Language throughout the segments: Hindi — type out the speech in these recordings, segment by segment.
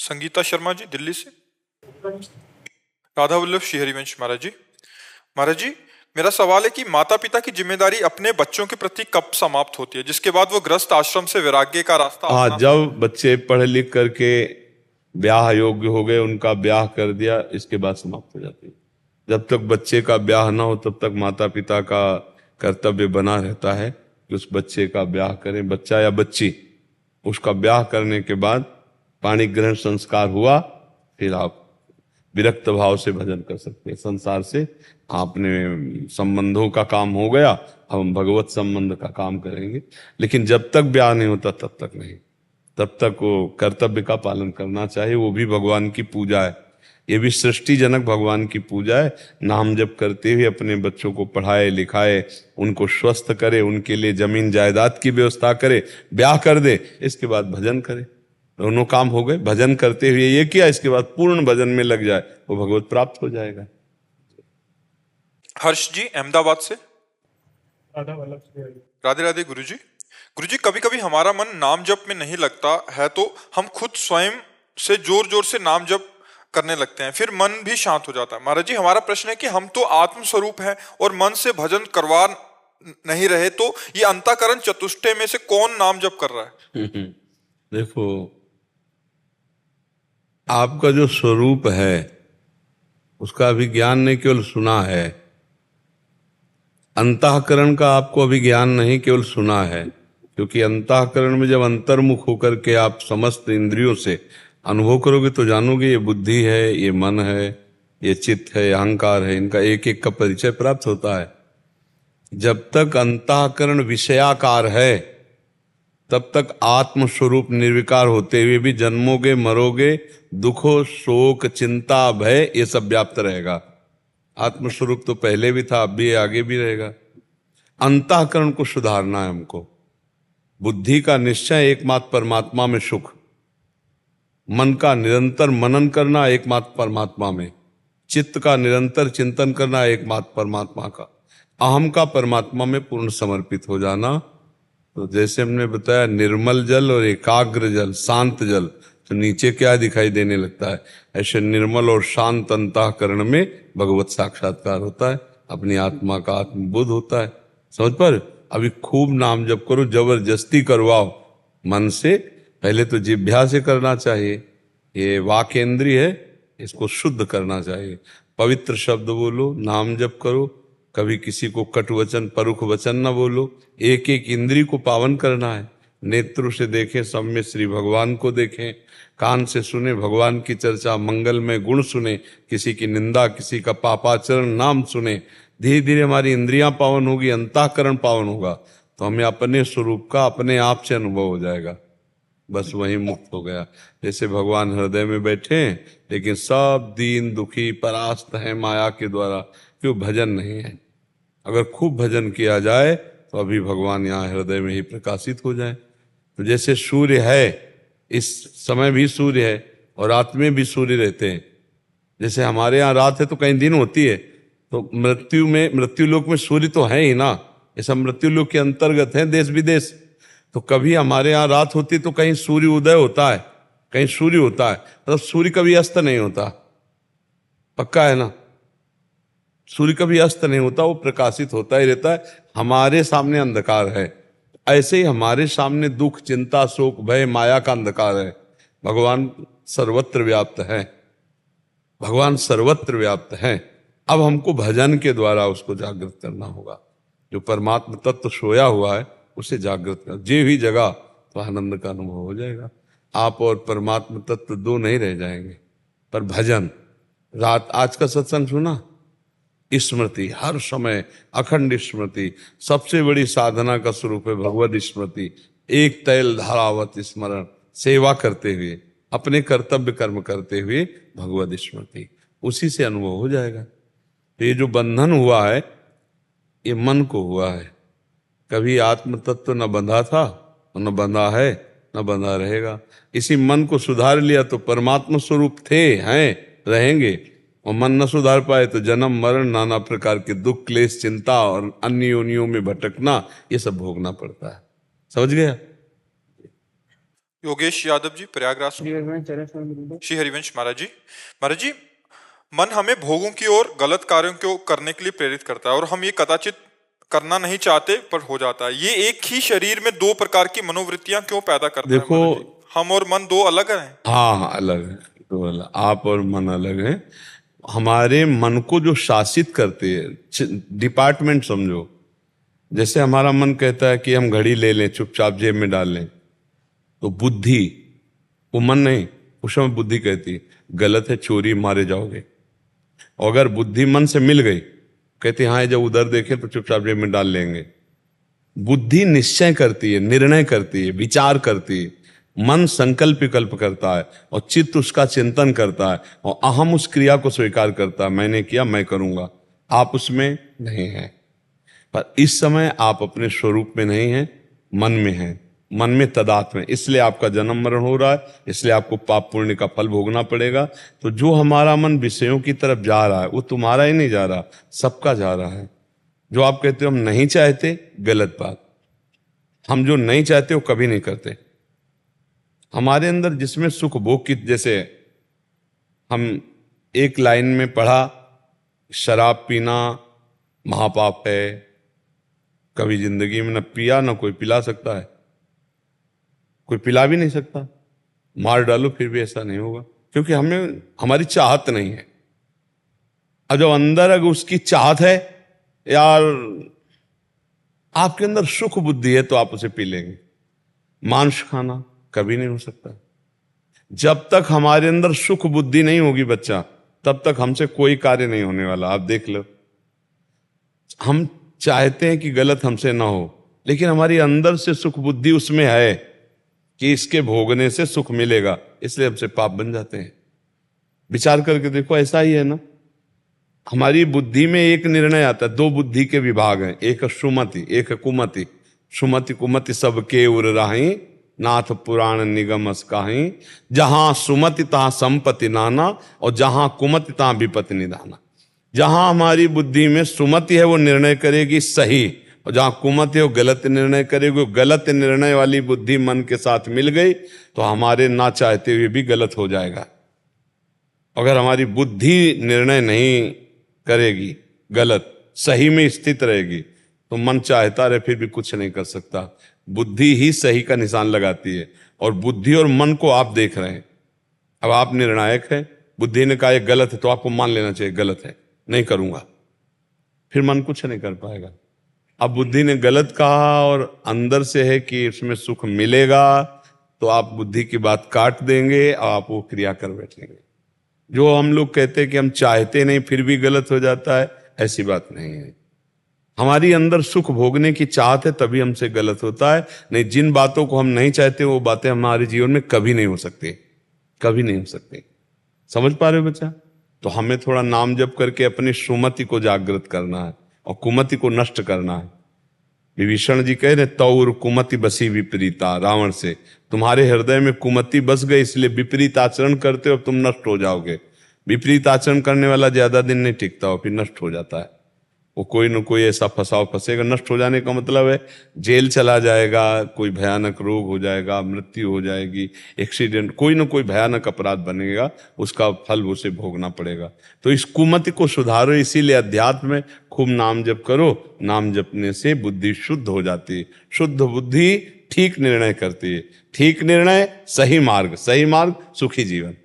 संगीता शर्मा जी दिल्ली से। राधा वल्लभ श्री हरिवंश महाराज जी। महाराज जी, मेरा सवाल है कि माता पिता की जिम्मेदारी अपने बच्चों के प्रति कब समाप्त होती है, जिसके बाद वो गृहस्थ आश्रम से वैराग्य का रास्ता अपना जब बच्चे पढ़ लिख करके ब्याह योग्य हो गए, उनका ब्याह कर दिया, इसके बाद समाप्त हो जाती है। जब तक बच्चे का ब्याह ना हो तब तक माता पिता का कर्तव्य बना रहता है कि उस बच्चे का ब्याह करें। बच्चा या बच्ची, उसका ब्याह करने के बाद पाणी ग्रहण संस्कार हुआ, फिर आप विरक्त भाव से भजन कर सकते हैं। संसार से आपने संबंधों का काम हो गया, अब हम भगवत संबंध का काम करेंगे। लेकिन जब तक ब्याह नहीं होता तब तक नहीं, तब तक वो कर्तव्य का पालन करना चाहिए। वो भी भगवान की पूजा है, ये भी सृष्टिजनक भगवान की पूजा है। नाम जप करते हुए अपने बच्चों को पढ़ाए लिखाए, उनको स्वस्थ करे, उनके लिए जमीन जायदाद की व्यवस्था करे, ब्याह कर दे, इसके बाद भजन करे। दोनों काम हो गए। भजन करते हुए ये किया, इसके बाद पूर्ण भजन में लग जाए, वो भगवत प्राप्त हो जाएगा। हर्ष जी अहमदाबाद से। राधे राधे गुरु जी। गुरु जी, कभी कभी हमारा मन नाम जप में नहीं लगता है तो हम खुद स्वयं से जोर जोर से नाम जप करने लगते हैं, फिर मन भी शांत हो जाता है। महाराज जी, हमारा प्रश्न है कि हम तो आत्म स्वरूप हैं और मन से भजन करवा नहीं रहे, तो ये अंतःकरण चतुष्टय में से कौन नाम जप कर रहा है? देखो, आपका जो स्वरूप है उसका अभी ज्ञान नहीं, केवल सुना है। अंतःकरण का आपको अभी ज्ञान नहीं, केवल सुना है। क्योंकि अंतःकरण में जब अंतर्मुख होकर के आप समस्त इंद्रियों से अनुभव करोगे तो जानोगे ये बुद्धि है, ये मन है, ये चित्त है, अहंकार है, इनका एक एक का परिचय प्राप्त होता है। जब तक अंतःकरण विषयाकार है तब तक आत्म स्वरूप निर्विकार होते हुए भी जन्मोगे, मरोगे, दुखो, शोक, चिंता, भय, ये सब व्याप्त रहेगा। आत्मस्वरूप तो पहले भी था, अब भी, आगे भी रहेगा। अंतःकरण को सुधारना है हमको। बुद्धि का निश्चय एकमात्र परमात्मा में सुख, मन का निरंतर मनन करना एकमात्र परमात्मा में, चित्त का निरंतर चिंतन करना एकमात्र परमात्मा का, अहम का परमात्मा में पूर्ण समर्पित हो जाना। तो जैसे हमने बताया, निर्मल जल और एकाग्र जल, शांत जल, तो नीचे क्या दिखाई देने लगता है, ऐसे निर्मल और शांत अंतःकरण में भगवत साक्षात्कार होता है, अपनी आत्मा का आत्मबोध होता है। समझ पर? अभी खूब नाम जप करो, जबरदस्ती करवाओ मन से। पहले तो जिह्वा से करना चाहिए, ये वाक इंद्रिय है, इसको शुद्ध करना चाहिए। पवित्र शब्द बोलो, नाम जप करो, कभी किसी को कटु वचन, परुख वचन न बोलो। एक एक इंद्री को पावन करना है। नेत्रों से देखें, सब में श्री भगवान को देखें, कान से सुने भगवान की चर्चा, मंगल में गुण सुने, किसी की निंदा, किसी का पापाचरण नाम सुने। धीरे धीरे हमारी इंद्रियां पावन होगी, अंतःकरण पावन होगा, तो हमें अपने स्वरूप का अपने आप से अनुभव हो जाएगा। बस वही मुक्त हो गया। जैसे भगवान हृदय में बैठे लेकिन सब दीन दुखी परास्त है माया के द्वारा, क्यों? भजन नहीं है। अगर खूब भजन किया जाए तो अभी भगवान यहाँ हृदय में ही प्रकाशित हो जाए। तो जैसे सूर्य है, इस समय भी सूर्य है और रात में भी सूर्य रहते हैं। जैसे हमारे यहाँ रात है तो कहीं दिन होती है, तो मृत्यु लोक में सूर्य तो है ही ना, ये सब मृत्यु लोक के अंतर्गत है, देश विदेश। तो कभी हमारे यहाँ रात होती तो कहीं सूर्य उदय होता है, कहीं सूर्य होता है, मतलब सूर्य कभी अस्त नहीं होता, पक्का है ना? सूर्य कभी अस्त नहीं होता, वो प्रकाशित होता ही रहता है। हमारे सामने अंधकार है, ऐसे ही हमारे सामने दुख, चिंता, शोक, भय, माया का अंधकार है। भगवान सर्वत्र व्याप्त है, भगवान सर्वत्र व्याप्त है। अब हमको भजन के द्वारा उसको जागृत करना होगा। जो परमात्मा तत्व सोया हुआ है उसे जागृत कर, जे हुई जगह तो आनंद का अनुभव हो जाएगा। आप और परमात्मा तत्व दो नहीं रह जाएंगे। पर भजन, रात आज का सत्संग सुना, स्मृति, हर समय अखंड स्मृति, सबसे बड़ी साधना का स्वरूप है भगवत स्मृति। एक तैल धारावत स्मरण, सेवा करते हुए, अपने कर्तव्य कर्म करते हुए भगवत स्मृति, उसी से अनुभव हो जाएगा। तो ये जो बंधन हुआ है ये मन को हुआ है। कभी आत्म तत्व न बंधा था और न बंधा है, न बंधा रहेगा। इसी मन को सुधार लिया तो परमात्मा स्वरूप थे, हैं, रहेंगे। और मन न सुधार पाए तो जन्म मरण, नाना प्रकार के दुख, क्लेश, चिंता और अन्य योनियों में भटकना, ये सब भोगना पड़ता है। समझ गया? योगेश यादव जी प्रयागराज से। श्री हरिवंश महाराज जी, मन हमें भोगों की ओर गलत कार्यों को करने के लिए प्रेरित करता है और हम ये कदाचित करना नहीं चाहते पर हो जाता है। ये एक ही शरीर में दो प्रकार की मनोवृत्तियां क्यों पैदा करता है देखो, महाराज जी? हम और मन दो अलग हैं? हाँ अलग है, दो अलग, आप और मन अलग है। हमारे मन को जो शासित करते हैं डिपार्टमेंट समझो, जैसे हमारा मन कहता है कि हम घड़ी ले लें, चुपचाप जेब में डाल लें, तो बुद्धि, वो मन नहीं, उस समय बुद्धि कहती है गलत है, चोरी, मारे जाओगे। और अगर बुद्धि मन से मिल गई, कहती हाँ जब उधर देखे तो चुपचाप जेब में डाल लेंगे। बुद्धि निश्चय करती है, निर्णय करती है, विचार करती है। मन संकल्प विकल्प करता है और चित्त उसका चिंतन करता है और अहम उस क्रिया को स्वीकार करता है, मैंने किया मैं करूंगा। आप उसमें नहीं हैं, पर इस समय आप अपने स्वरूप में नहीं हैं, मन में हैं, मन में तदात्म है। इसलिए आपका जन्म मरण हो रहा है, इसलिए आपको पाप पुण्य का फल भोगना पड़ेगा। तो जो हमारा मन विषयों की तरफ जा रहा है वो तुम्हारा ही नहीं जा रहा, सबका जा रहा है। जो आप कहते हो हम नहीं चाहते, गलत बात। हम जो नहीं चाहते वो कभी नहीं करते। हमारे अंदर जिसमें सुख भोग की, जैसे हम एक लाइन में पढ़ा शराब पीना महापाप है, कभी जिंदगी में न पिया, न कोई पिला सकता है, कोई पिला भी नहीं सकता। मार डालो फिर भी ऐसा नहीं होगा, क्योंकि हमें हमारी चाहत नहीं है। और जो अंदर अगर उसकी चाहत है, यार आपके अंदर सुख बुद्धि है तो आप उसे पी लेंगे। मांस खाना कभी नहीं हो सकता। जब तक हमारे अंदर सुख बुद्धि नहीं होगी बच्चा, तब तक हमसे कोई कार्य नहीं होने वाला। आप देख लो, हम चाहते हैं कि गलत हमसे ना हो, लेकिन हमारी अंदर से सुख बुद्धि उसमें है कि इसके भोगने से सुख मिलेगा, इसलिए हमसे पाप बन जाते हैं। विचार करके देखो, ऐसा ही है ना। हमारी बुद्धि में एक निर्णय आता है, दो बुद्धि के विभाग हैं, एक सुमति एक कुमति। सुमति कुमति सबके उर राही, नाथ पुराण निगम असकाही। जहां सुमति तहां संपत्ति नाना, और जहां कुमति तहां विपत्ति निधाना। जहां हमारी बुद्धि में सुमति है वो निर्णय करेगी सही, और जहां कुमति है वो गलत निर्णय करेगी। गलत निर्णय वाली बुद्धि मन के साथ मिल गई तो हमारे ना चाहते हुए भी गलत हो जाएगा। अगर हमारी बुद्धि निर्णय नहीं करेगी, गलत सही में स्थित रहेगी, तो मन चाहता रहे फिर भी कुछ नहीं कर सकता। बुद्धि ही सही का निशान लगाती है, और बुद्धि और मन को आप देख रहे हैं। अब आप निर्णायक हैं, बुद्धि ने कहा ये गलत है तो आपको मान लेना चाहिए गलत है, नहीं करूंगा, फिर मन कुछ नहीं कर पाएगा। अब बुद्धि ने गलत कहा और अंदर से है कि इसमें सुख मिलेगा, तो आप बुद्धि की बात काट देंगे और आप वो क्रिया कर बैठेंगे। जो हम लोग कहते हैं कि हम चाहते नहीं फिर भी गलत हो जाता है, ऐसी बात नहीं है। हमारी अंदर सुख भोगने की चाहत है तभी हमसे गलत होता है, नहीं जिन बातों को हम नहीं चाहते वो बातें हमारे जीवन में कभी नहीं हो सकती, कभी नहीं हो सकती। समझ पा रहे हो बच्चा? तो हमें थोड़ा नाम जप करके अपनी सुमति को जागृत करना है और कुमति को नष्ट करना है। विभीषण जी कह रहे तौर कुमति बसी विपरीता, रावण से तुम्हारे हृदय में कुमति बस गई, इसलिए विपरीत आचरण करते हो, तुम नष्ट हो जाओगे। विपरीत आचरण करने वाला ज्यादा दिन नहीं टिकता हो, फिर नष्ट हो जाता है। वो कोई न कोई ऐसा फंसाव फंसेगा। नष्ट हो जाने का मतलब है जेल चला जाएगा, कोई भयानक रोग हो जाएगा, मृत्यु हो जाएगी, एक्सीडेंट, कोई न कोई भयानक अपराध बनेगा, उसका फल उसे भोगना पड़ेगा। तो इस कुमति को सुधारो, इसीलिए अध्यात्म में खूब नाम जप करो। नाम जपने से बुद्धि शुद्ध हो जाती है। शुद्ध बुद्धि ठीक निर्णय करती है। ठीक निर्णय सही मार्ग, सही मार्ग सुखी जीवन।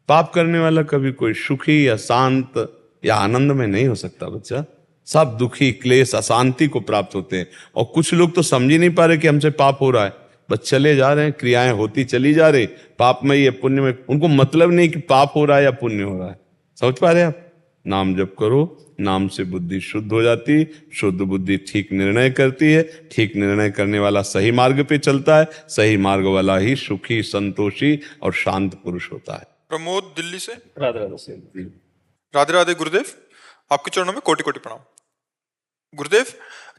पाप करने वाला कभी कोई सुखी या शांत या आनंद में नहीं हो सकता बच्चा। सब दुखी, क्लेश, अशांति को प्राप्त होते हैं। और कुछ लोग तो समझ ही नहीं पा रहे कि हमसे पाप हो रहा है, बस चले जा रहे हैं, क्रियाएं होती चली जा रही, पाप में या पुण्य में, उनको मतलब नहीं कि पाप हो रहा है या पुण्य हो रहा है। समझ पा रहे आप? नाम जप करो, नाम से बुद्धि शुद्ध हो जाती। शुद्ध बुद्धि ठीक निर्णय करती है। ठीक निर्णय करने वाला सही मार्ग पे चलता है। सही मार्ग वाला ही सुखी, संतोषी और शांत पुरुष होता है। प्रमोद दिल्ली से। राधे राधे से। राधे राधे गुरुदेव, आपके चरणों में कोटि कोटि प्रणाम। गुरुदेव,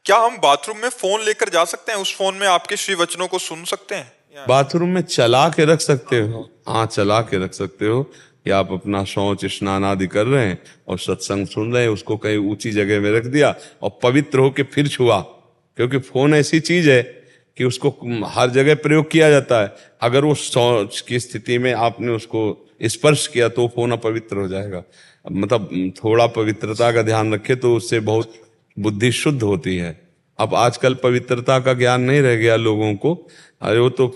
क्या हम बाथरूम में फोन लेकर जा सकते हैं? उस फोन में आपके श्री वचनों को सुन सकते हैं? बाथरूम में चला के रख सकते हो, हाँ चला के रख सकते हो कि आप अपना शौच स्नान आदि कर रहे हैं और सत्संग सुन रहे हैं, उसको कहीं ऊंची जगह में रख दिया और पवित्र होके फिर छुआ। क्योंकि फोन ऐसी चीज है कि उसको हर जगह प्रयोग किया जाता है। अगर वो शौच की स्थिति में आपने उसको स्पर्श किया तो फोन अपवित्र हो जाएगा। मतलब थोड़ा पवित्रता का ध्यान रखे तो उससे बहुत बुद्धि शुद्ध होती है। अब आजकल पवित्रता का ज्ञान नहीं रह गया लोगों को। अरे वो तो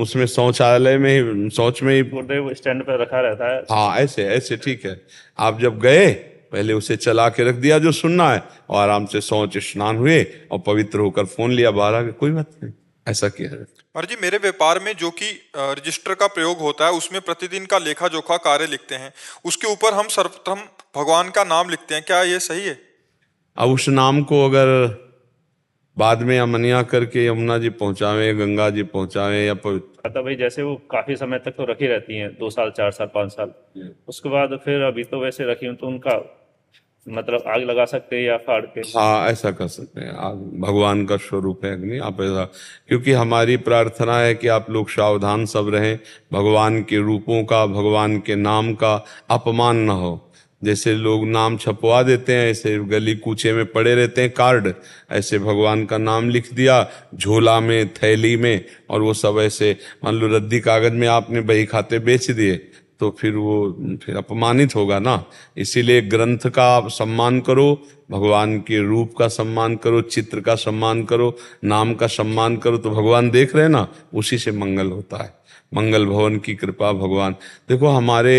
उसमें शौचालय में ही, शौच में ही, वो स्टैंड पे रखा रहता है। हाँ ऐसे ऐसे ठीक है। आप जब गए पहले उसे चला के रख दिया जो सुनना है, और आराम से शौच स्नान हुए और पवित्र होकर फोन लिया, बाहर आ गए, कोई बात नहीं, ऐसा किया है। और जी मेरे व्यापार में जो कि रजिस्टर का प्रयोग होता है उसमें प्रतिदिन का लेखा जोखा कार्य लिखते हैं, उसके ऊपर हम सर्वप्रथम भगवान का नाम लिखते हैं, क्या ये सही है? अब उस नाम को अगर बाद में अमनिया करके यमुना जी पहुंचावे, गंगा जी पौंचावे या तो भाई जैसे वो काफी समय तक तो रखी रहती हैं, 2 साल 4 साल 5 साल, उसके बाद फिर अभी तो वैसे रखी हूँ तो उनका मतलब आग लगा सकते हैं या फाड़ के। हाँ ऐसा कर सकते हैं। आप भगवान का स्वरूप है अग्नि, आप ऐसा, क्योंकि हमारी प्रार्थना है कि आप लोग सावधान सब रहें, भगवान के रूपों का, भगवान के नाम का अपमान ना हो। जैसे लोग नाम छपवा देते हैं, ऐसे गली कूचे में पड़े रहते हैं कार्ड, ऐसे भगवान का नाम लिख दिया झोला में, थैली में, और वो सब ऐसे मान लो रद्दी कागज में आपने बही खाते बेच दिए तो फिर वो फिर अपमानित होगा ना। इसीलिए ग्रंथ का सम्मान करो, भगवान के रूप का सम्मान करो, चित्र का सम्मान करो, नाम का सम्मान करो, तो भगवान देख रहे हैं ना, उसी से मंगल होता है। मंगल भवन की कृपा भगवान। देखो हमारे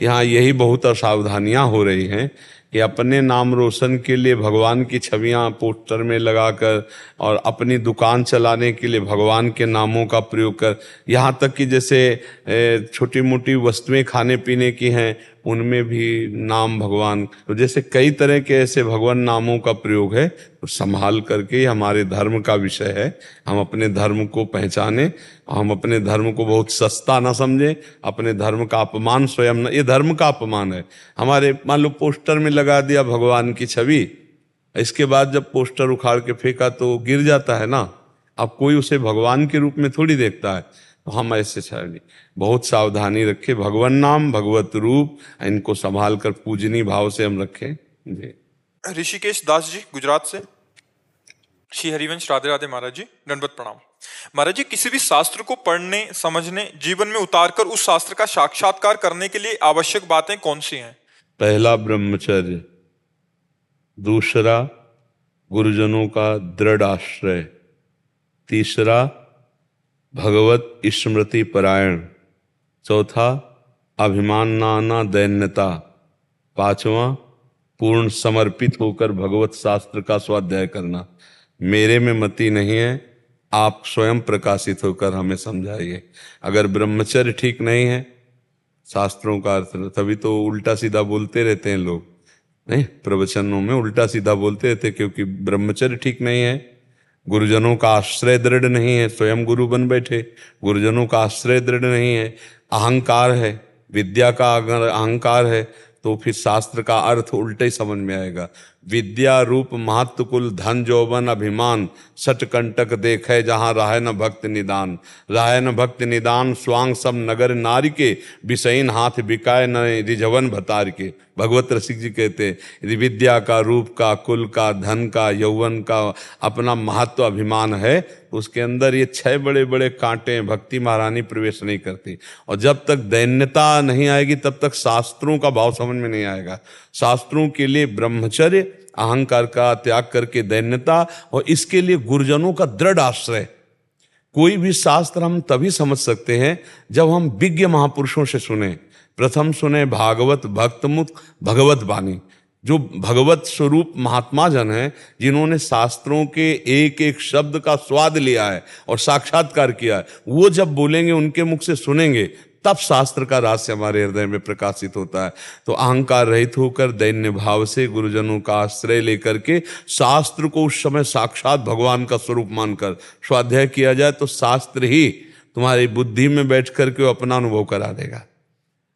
यहाँ यही बहुत असावधानियां हो रही हैं कि अपने नाम रोशन के लिए भगवान की छवियां पोस्टर में लगाकर और अपनी दुकान चलाने के लिए भगवान के नामों का प्रयोग कर, यहाँ तक कि जैसे छोटी मोटी वस्तुएं खाने पीने की हैं उनमें भी नाम भगवान, तो जैसे कई तरह के ऐसे भगवान नामों का प्रयोग है, तो संभाल करके हमारे धर्म का विषय है। हम अपने धर्म को पहचाने, हम अपने धर्म को बहुत सस्ता ना समझें, अपने धर्म का अपमान स्वयं न, ये धर्म का अपमान है। हमारे मान लो पोस्टर में लगा दिया भगवान की छवि, इसके बाद जब पोस्टर उखाड़ के फेंका तो गिर जाता है ना। अब कोई उसे भगवान के रूप में थोड़ी देखता है, तो हम ऐसे नहीं, बहुत सावधानी रखें, भगवान नाम भगवत रूप इनको संभाल कर पूजनीय भाव से हम रखें जी। ऋषिकेश दास जी गुजरात से। श्री हरिवंश राधे राधे महाराज जी, दंडवत प्रणाम। महाराज जी, किसी भी शास्त्र को पढ़ने समझने जीवन में उतारकर उस शास्त्र का साक्षात्कार करने के लिए आवश्यक बातें कौन सी हैं? पहला ब्रह्मचर्य, दूसरा गुरुजनों का दृढ़ आश्रय, तीसरा भगवत स्मृति परायण, चौथा अभिमान नाना दैन्यता, पांचवा पूर्ण समर्पित होकर भगवत शास्त्र का स्वाध्याय करना। मेरे में मति नहीं है, आप स्वयं प्रकाशित होकर हमें समझाइए। अगर ब्रह्मचर्य ठीक नहीं है, शास्त्रों का अर्थ, तभी तो उल्टा सीधा बोलते रहते हैं लोग, नहीं प्रवचनों में उल्टा सीधा बोलते रहते, क्योंकि ब्रह्मचर्य ठीक नहीं है, गुरुजनों का आश्रय दृढ़ नहीं है, स्वयं गुरु बन बैठे, गुरुजनों का आश्रय दृढ़ नहीं है, अहंकार है, विद्या का अगर अहंकार है तो फिर शास्त्र का अर्थ उल्टे ही समझ में आएगा। विद्या रूप महत्व कुल धन जौवन अभिमान, सट कंटक देखे जहां राहे न भक्त निदान, राहे न भक्त निदान स्वांग सब नगर नारी के, विषयीन हाथ बिकाए न रिझवन भतार के। भगवत रसिक जी कहते यदि विद्या का, रूप का, कुल का, धन का, यौवन का अपना महत्व अभिमान है, उसके अंदर ये 6 बड़े बड़े कांटे भक्ति महारानी प्रवेश नहीं करती। और जब तक दैन्यता नहीं आएगी तब तक शास्त्रों का भाव समझ में नहीं आएगा। शास्त्रों के लिए ब्रह्मचर्य, अहंकार का त्याग करके दैन्यता, और इसके लिए गुरुजनों का दृढ़ आश्रय। कोई भी शास्त्र हम तभी समझ सकते हैं जब हम विज्ञ महापुरुषों से सुने। प्रथम सुने भागवत भक्तमुख भगवत वाणी, जो भगवत स्वरूप महात्मा जन हैं, जिन्होंने शास्त्रों के एक एक शब्द का स्वाद लिया है और साक्षात्कार किया है, वो जब बोलेंगे, उनके मुख से सुनेंगे, तब शास्त्र का रहस्य हमारे हृदय में प्रकाशित होता है। तो अहंकार रहित होकर दैन्य भाव से गुरुजनों का आश्रय लेकर के शास्त्र को उस समय साक्षात भगवान का स्वरूप मानकर स्वाध्याय किया जाए, तो शास्त्र ही तुम्हारी बुद्धि में बैठ करके वो अपना अनुभव करा देगा।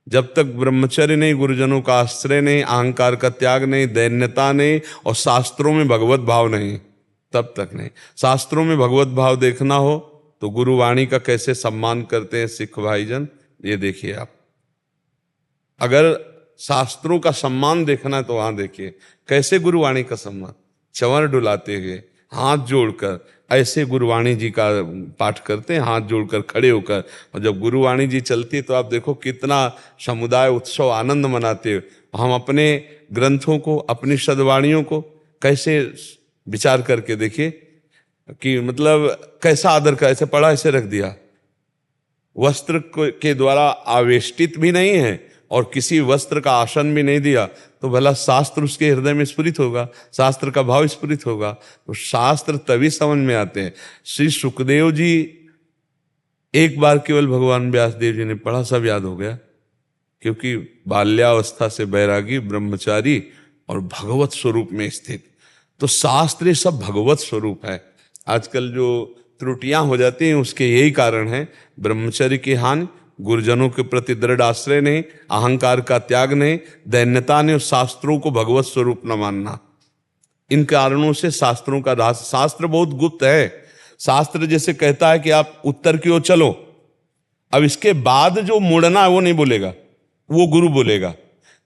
जब तक ब्रह्मचर्य नहीं, गुरुजनों का आश्रय नहीं, अहंकार का त्याग नहीं, दैन्यता नहीं, और शास्त्रों में भगवत भाव नहीं, तब तक नहीं। शास्त्रों में भगवत भाव देखना हो तो गुरुवाणी का कैसे सम्मान करते हैं सिख भाईजन, ये देखिए आप। अगर शास्त्रों का सम्मान देखना है तो वहां देखिए कैसे गुरुवाणी का सम्मान, चंवर डुलाते हुए, हाथ जोड़कर ऐसे गुरुवाणी जी का पाठ करते हैं, हाथ जोड़कर खड़े होकर। और जब गुरुवाणी जी चलती है तो आप देखो कितना समुदाय उत्सव आनंद मनाते हो। हम अपने ग्रंथों को, अपनी सद्वाणियों को कैसे विचार करके देखिए कि मतलब कैसा आदर का, ऐसे पढ़ा ऐसे रख दिया, वस्त्र के द्वारा आवेष्टित भी नहीं है और किसी वस्त्र का आसन भी नहीं दिया, तो भला शास्त्र उसके हृदय में स्फुरित होगा, शास्त्र का भाव स्फुरित होगा। तो शास्त्र तभी समझ में आते हैं। श्री सुखदेव जी एक बार केवल भगवान व्यास देव जी ने पढ़ा, सब याद हो गया, क्योंकि बाल्यावस्था से बैरागी, ब्रह्मचारी और भगवत स्वरूप में स्थित। तो शास्त्र ये सब भगवत स्वरूप है। आजकल जो त्रुटियां हो जाती हैं उसके यही कारण है, ब्रह्मचर्य की हानि, गुरुजनों के प्रति दृढ़ आश्रय नहीं, अहंकार का त्याग नहीं, दैन्यता ने, शास्त्रों को भगवत स्वरूप न मानना। इन कारणों से शास्त्रों का रहस्य, शास्त्र बहुत गुप्त है। शास्त्र जैसे कहता है कि आप उत्तर की ओर चलो, अब इसके बाद जो मुड़ना है वो नहीं बोलेगा, वो गुरु बोलेगा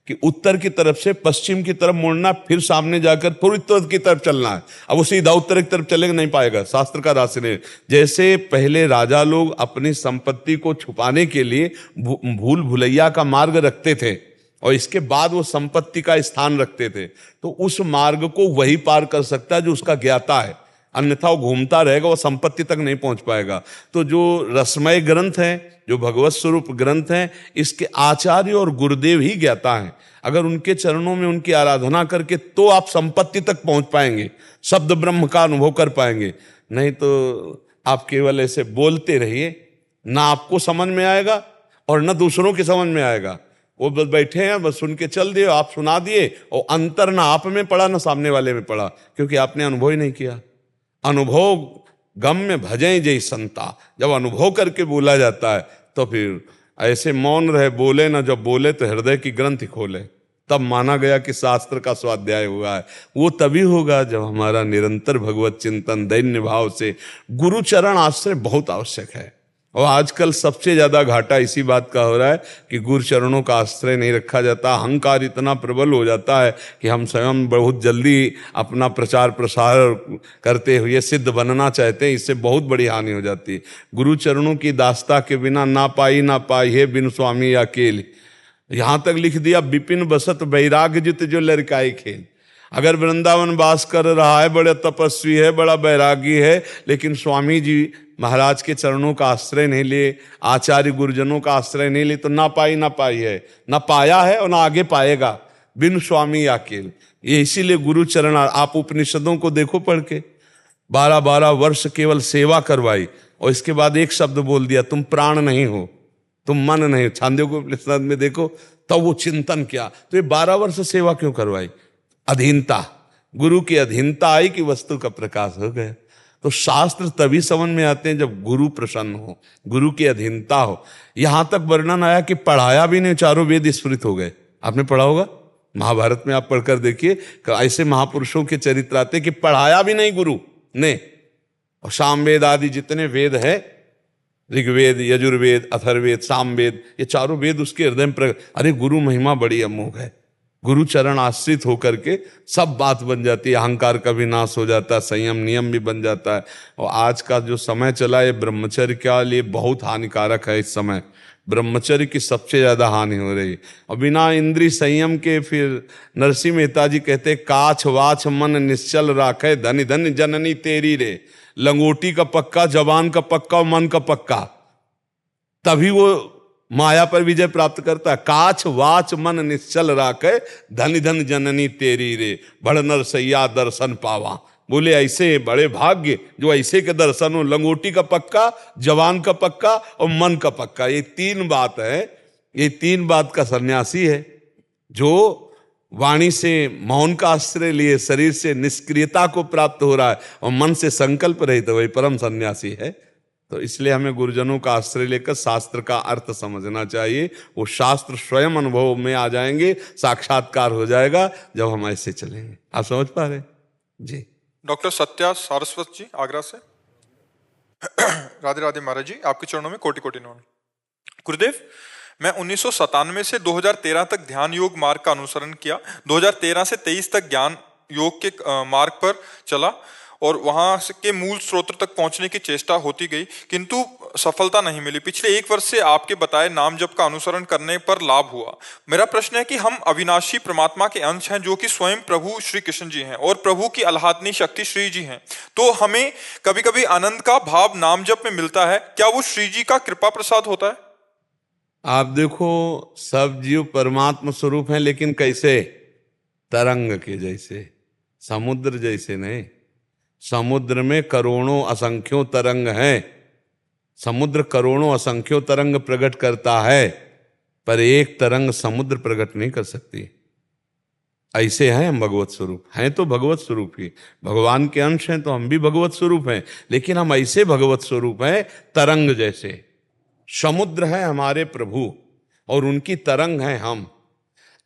कि उत्तर की तरफ से पश्चिम की तरफ मुड़ना, फिर सामने जाकर फिर उत्तर की तरफ चलना है। अब वो सीधा उत्तर की तरफ चलेगा, नहीं पाएगा, शास्त्र का रास्ते नहीं। जैसे पहले राजा लोग अपनी संपत्ति को छुपाने के लिए भूल भुलैया का मार्ग रखते थे और इसके बाद वो संपत्ति का स्थान रखते थे, तो उस मार्ग को वही पार कर सकता है जो उसका ज्ञाता है, अन्यथा वो घूमता रहेगा, वो संपत्ति तक नहीं पहुंच पाएगा। तो जो रसमय ग्रंथ हैं, जो भगवत स्वरूप ग्रंथ हैं, इसके आचार्य और गुरुदेव ही ज्ञाता हैं। अगर उनके चरणों में उनकी आराधना करके तो आप संपत्ति तक पहुंच पाएंगे, शब्द ब्रह्म का अनुभव कर पाएंगे। नहीं तो आप केवल ऐसे बोलते रहिए, ना आपको समझ में आएगा और ना दूसरों के समझ में आएगा। वो बस बैठे हैं, बस सुन के चल दिए, आप सुना दिए, और अंतर ना आप में पड़ा ना सामने वाले में पड़ा, क्योंकि आपने अनुभव ही नहीं किया। अनुभव गम्य भजें जय संता, जब अनुभव करके बोला जाता है तो फिर ऐसे मौन रहे, बोले ना, जब बोले तो हृदय की ग्रंथि खोले, तब माना गया कि शास्त्र का स्वाध्याय हुआ है। वो तभी होगा जब हमारा निरंतर भगवत चिंतन दैन्य भाव से, गुरु चरण आश्रय बहुत आवश्यक है। और आजकल सबसे ज्यादा घाटा इसी बात का हो रहा है कि गुरु चरणों का आश्रय नहीं रखा जाता। अहंकार इतना प्रबल हो जाता है कि हम स्वयं बहुत जल्दी अपना प्रचार प्रसार करते हुए सिद्ध बनना चाहते हैं, इससे बहुत बड़ी हानि हो जाती है। गुरु चरणों की दास्ता के बिना ना पाई है बिन स्वामी अकेले, यहां तक लिख दिया विपिन बसत बैराग जित जो लड़काई खेल। अगर वृंदावन वास कर रहा है, बड़े तपस्वी है, बड़ा बैरागी है, लेकिन स्वामी जी महाराज के चरणों का आश्रय नहीं लिए, आचार्य गुरुजनों का आश्रय नहीं लिए, तो ना पाई है, ना पाया है और ना आगे पाएगा, बिन स्वामी अकेल। ये इसीलिए गुरु चरण, आप उपनिषदों को देखो पढ़ के, 12-12 वर्ष केवल सेवा करवाई और इसके बाद एक शब्द बोल दिया, तुम प्राण नहीं हो, तुम मन नहीं हो। छांदोग्य उपनिषद में देखो, तब वो चिंतन किया। तो ये 12 वर्ष सेवा क्यों करवाई? अधीनता, गुरु की अधीनता आई कि वस्तु का प्रकाश हो गया। तो शास्त्र तभी समझ में आते हैं जब गुरु प्रसन्न हो, गुरु की अधीनता हो। यहां तक वर्णन आया कि पढ़ाया भी नहीं, चारों वेद स्फुरित हो गए। आपने पढ़ा होगा महाभारत में, आप पढ़कर देखिए, ऐसे महापुरुषों के चरित्र आते कि पढ़ाया भी नहीं गुरु ने। और सामवेद आदि जितने वेद है, ऋग्वेद, यजुर्वेद, अथर्ववेद, सामवेद, ये चारों वेद उसके हृदय में अरे गुरु महिमा बड़ी अमोघ है। गुरु चरण आश्रित होकर के सब बात बन जाती है, अहंकार का भी नाश हो जाता है, संयम नियम भी बन जाता है। और आज का जो समय चला है ब्रह्मचर्य के लिए बहुत हानिकारक है। इस समय ब्रह्मचर्य की सबसे ज्यादा हानि हो रही है। और बिना इंद्रिय संयम के फिर नरसिंह मेहता जी कहते, काछ वाछ मन निश्चल राखे, धन धन जननी तेरी रे। लंगोटी का पक्का, जबान का पक्का और मन का पक्का, तभी वो माया पर विजय प्राप्त करता है। काछ वाच मन निश्चल राखे, धन धन जननी तेरी रे। बड़ नर सैया दर्शन पावा। बोले ऐसे बड़े भाग्य जो ऐसे के दर्शन हो, लंगोटी का पक्का, जवान का पक्का और मन का पक्का। ये 3 बात है, ये 3 बात का सन्यासी है जो वाणी से मौन का आश्रय लिए, शरीर से निष्क्रियता को प्राप्त हो रहा है और मन से संकल्प रहित, वही परम सन्यासी है। तो इसलिए हमें गुरुजनों का आश्रय लेकर शास्त्र का अर्थ समझना चाहिए। वो शास्त्र स्वयं अनुभव में आ जाएंगे, साक्षात्कार हो जाएगा जब हम ऐसे चलेंगे। आप समझ पा रहे जी? डॉक्टर सत्या सारस्वत जी आगरा से। राधे राधे महाराज जी, आपके चरणों में कोटि कोटि नमन। गुरुदेव, मैं 1997 से 2013 तक ध्यान योग मार्ग का अनुसरण किया। 2013 से 23 तक ज्ञान योग के मार्ग पर चला और वहां के मूल स्रोत तक पहुंचने की चेष्टा होती गई, किंतु सफलता नहीं मिली। पिछले 1 वर्ष से आपके बताए नाम जप का अनुसरण करने पर लाभ हुआ। मेरा प्रश्न है कि हम अविनाशी परमात्मा के अंश हैं, जो कि स्वयं प्रभु श्री कृष्ण जी हैं और प्रभु की आह्लादनी शक्ति श्री जी हैं, तो हमें कभी कभी आनंद का भाव नाम जप में मिलता है, क्या वो श्री जी का कृपा प्रसाद होता है? आप देखो, सब जीव परमात्मा स्वरूप हैं, लेकिन कैसे? तरंग के जैसे, समुद्र जैसे नहीं। समुद्र में करोड़ों असंख्यों तरंग हैं, समुद्र करोड़ों असंख्यों तरंग प्रकट करता है, पर एक तरंग समुद्र प्रकट नहीं कर सकती। ऐसे हैं हम भगवत स्वरूप, हैं तो भगवत स्वरूप ही, भगवान के अंश हैं तो हम भी भगवत स्वरूप हैं, लेकिन हम ऐसे भगवत स्वरूप हैं तरंग जैसे। समुद्र है हमारे प्रभु और उनकी तरंग है हम।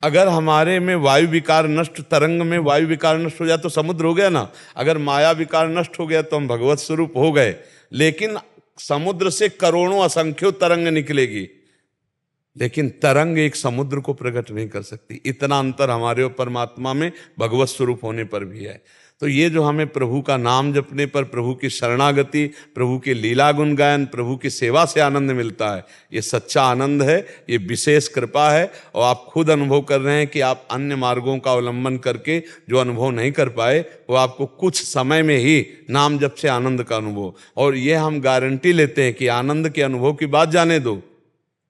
अगर हमारे में वायु विकार नष्ट, तरंग में वायु विकार नष्ट हो जाए तो समुद्र हो गया ना। अगर माया विकार नष्ट हो गया तो हम भगवत स्वरूप हो गए। लेकिन समुद्र से करोड़ों असंख्यों तरंग निकलेगी, लेकिन तरंग एक समुद्र को प्रकट नहीं कर सकती। इतना अंतर हमारे और परमात्मा में भगवत स्वरूप होने पर भी है। तो ये जो हमें प्रभु का नाम जपने पर, प्रभु की शरणागति, प्रभु के लीला गुण गायन, प्रभु की सेवा से आनंद मिलता है, ये सच्चा आनंद है, ये विशेष कृपा है। और आप खुद अनुभव कर रहे हैं कि आप अन्य मार्गों का अवलंबन करके जो अनुभव नहीं कर पाए, वो आपको कुछ समय में ही नाम जप से आनंद का अनुभव। और ये हम गारंटी लेते हैं कि आनंद के अनुभव की बात जाने दो,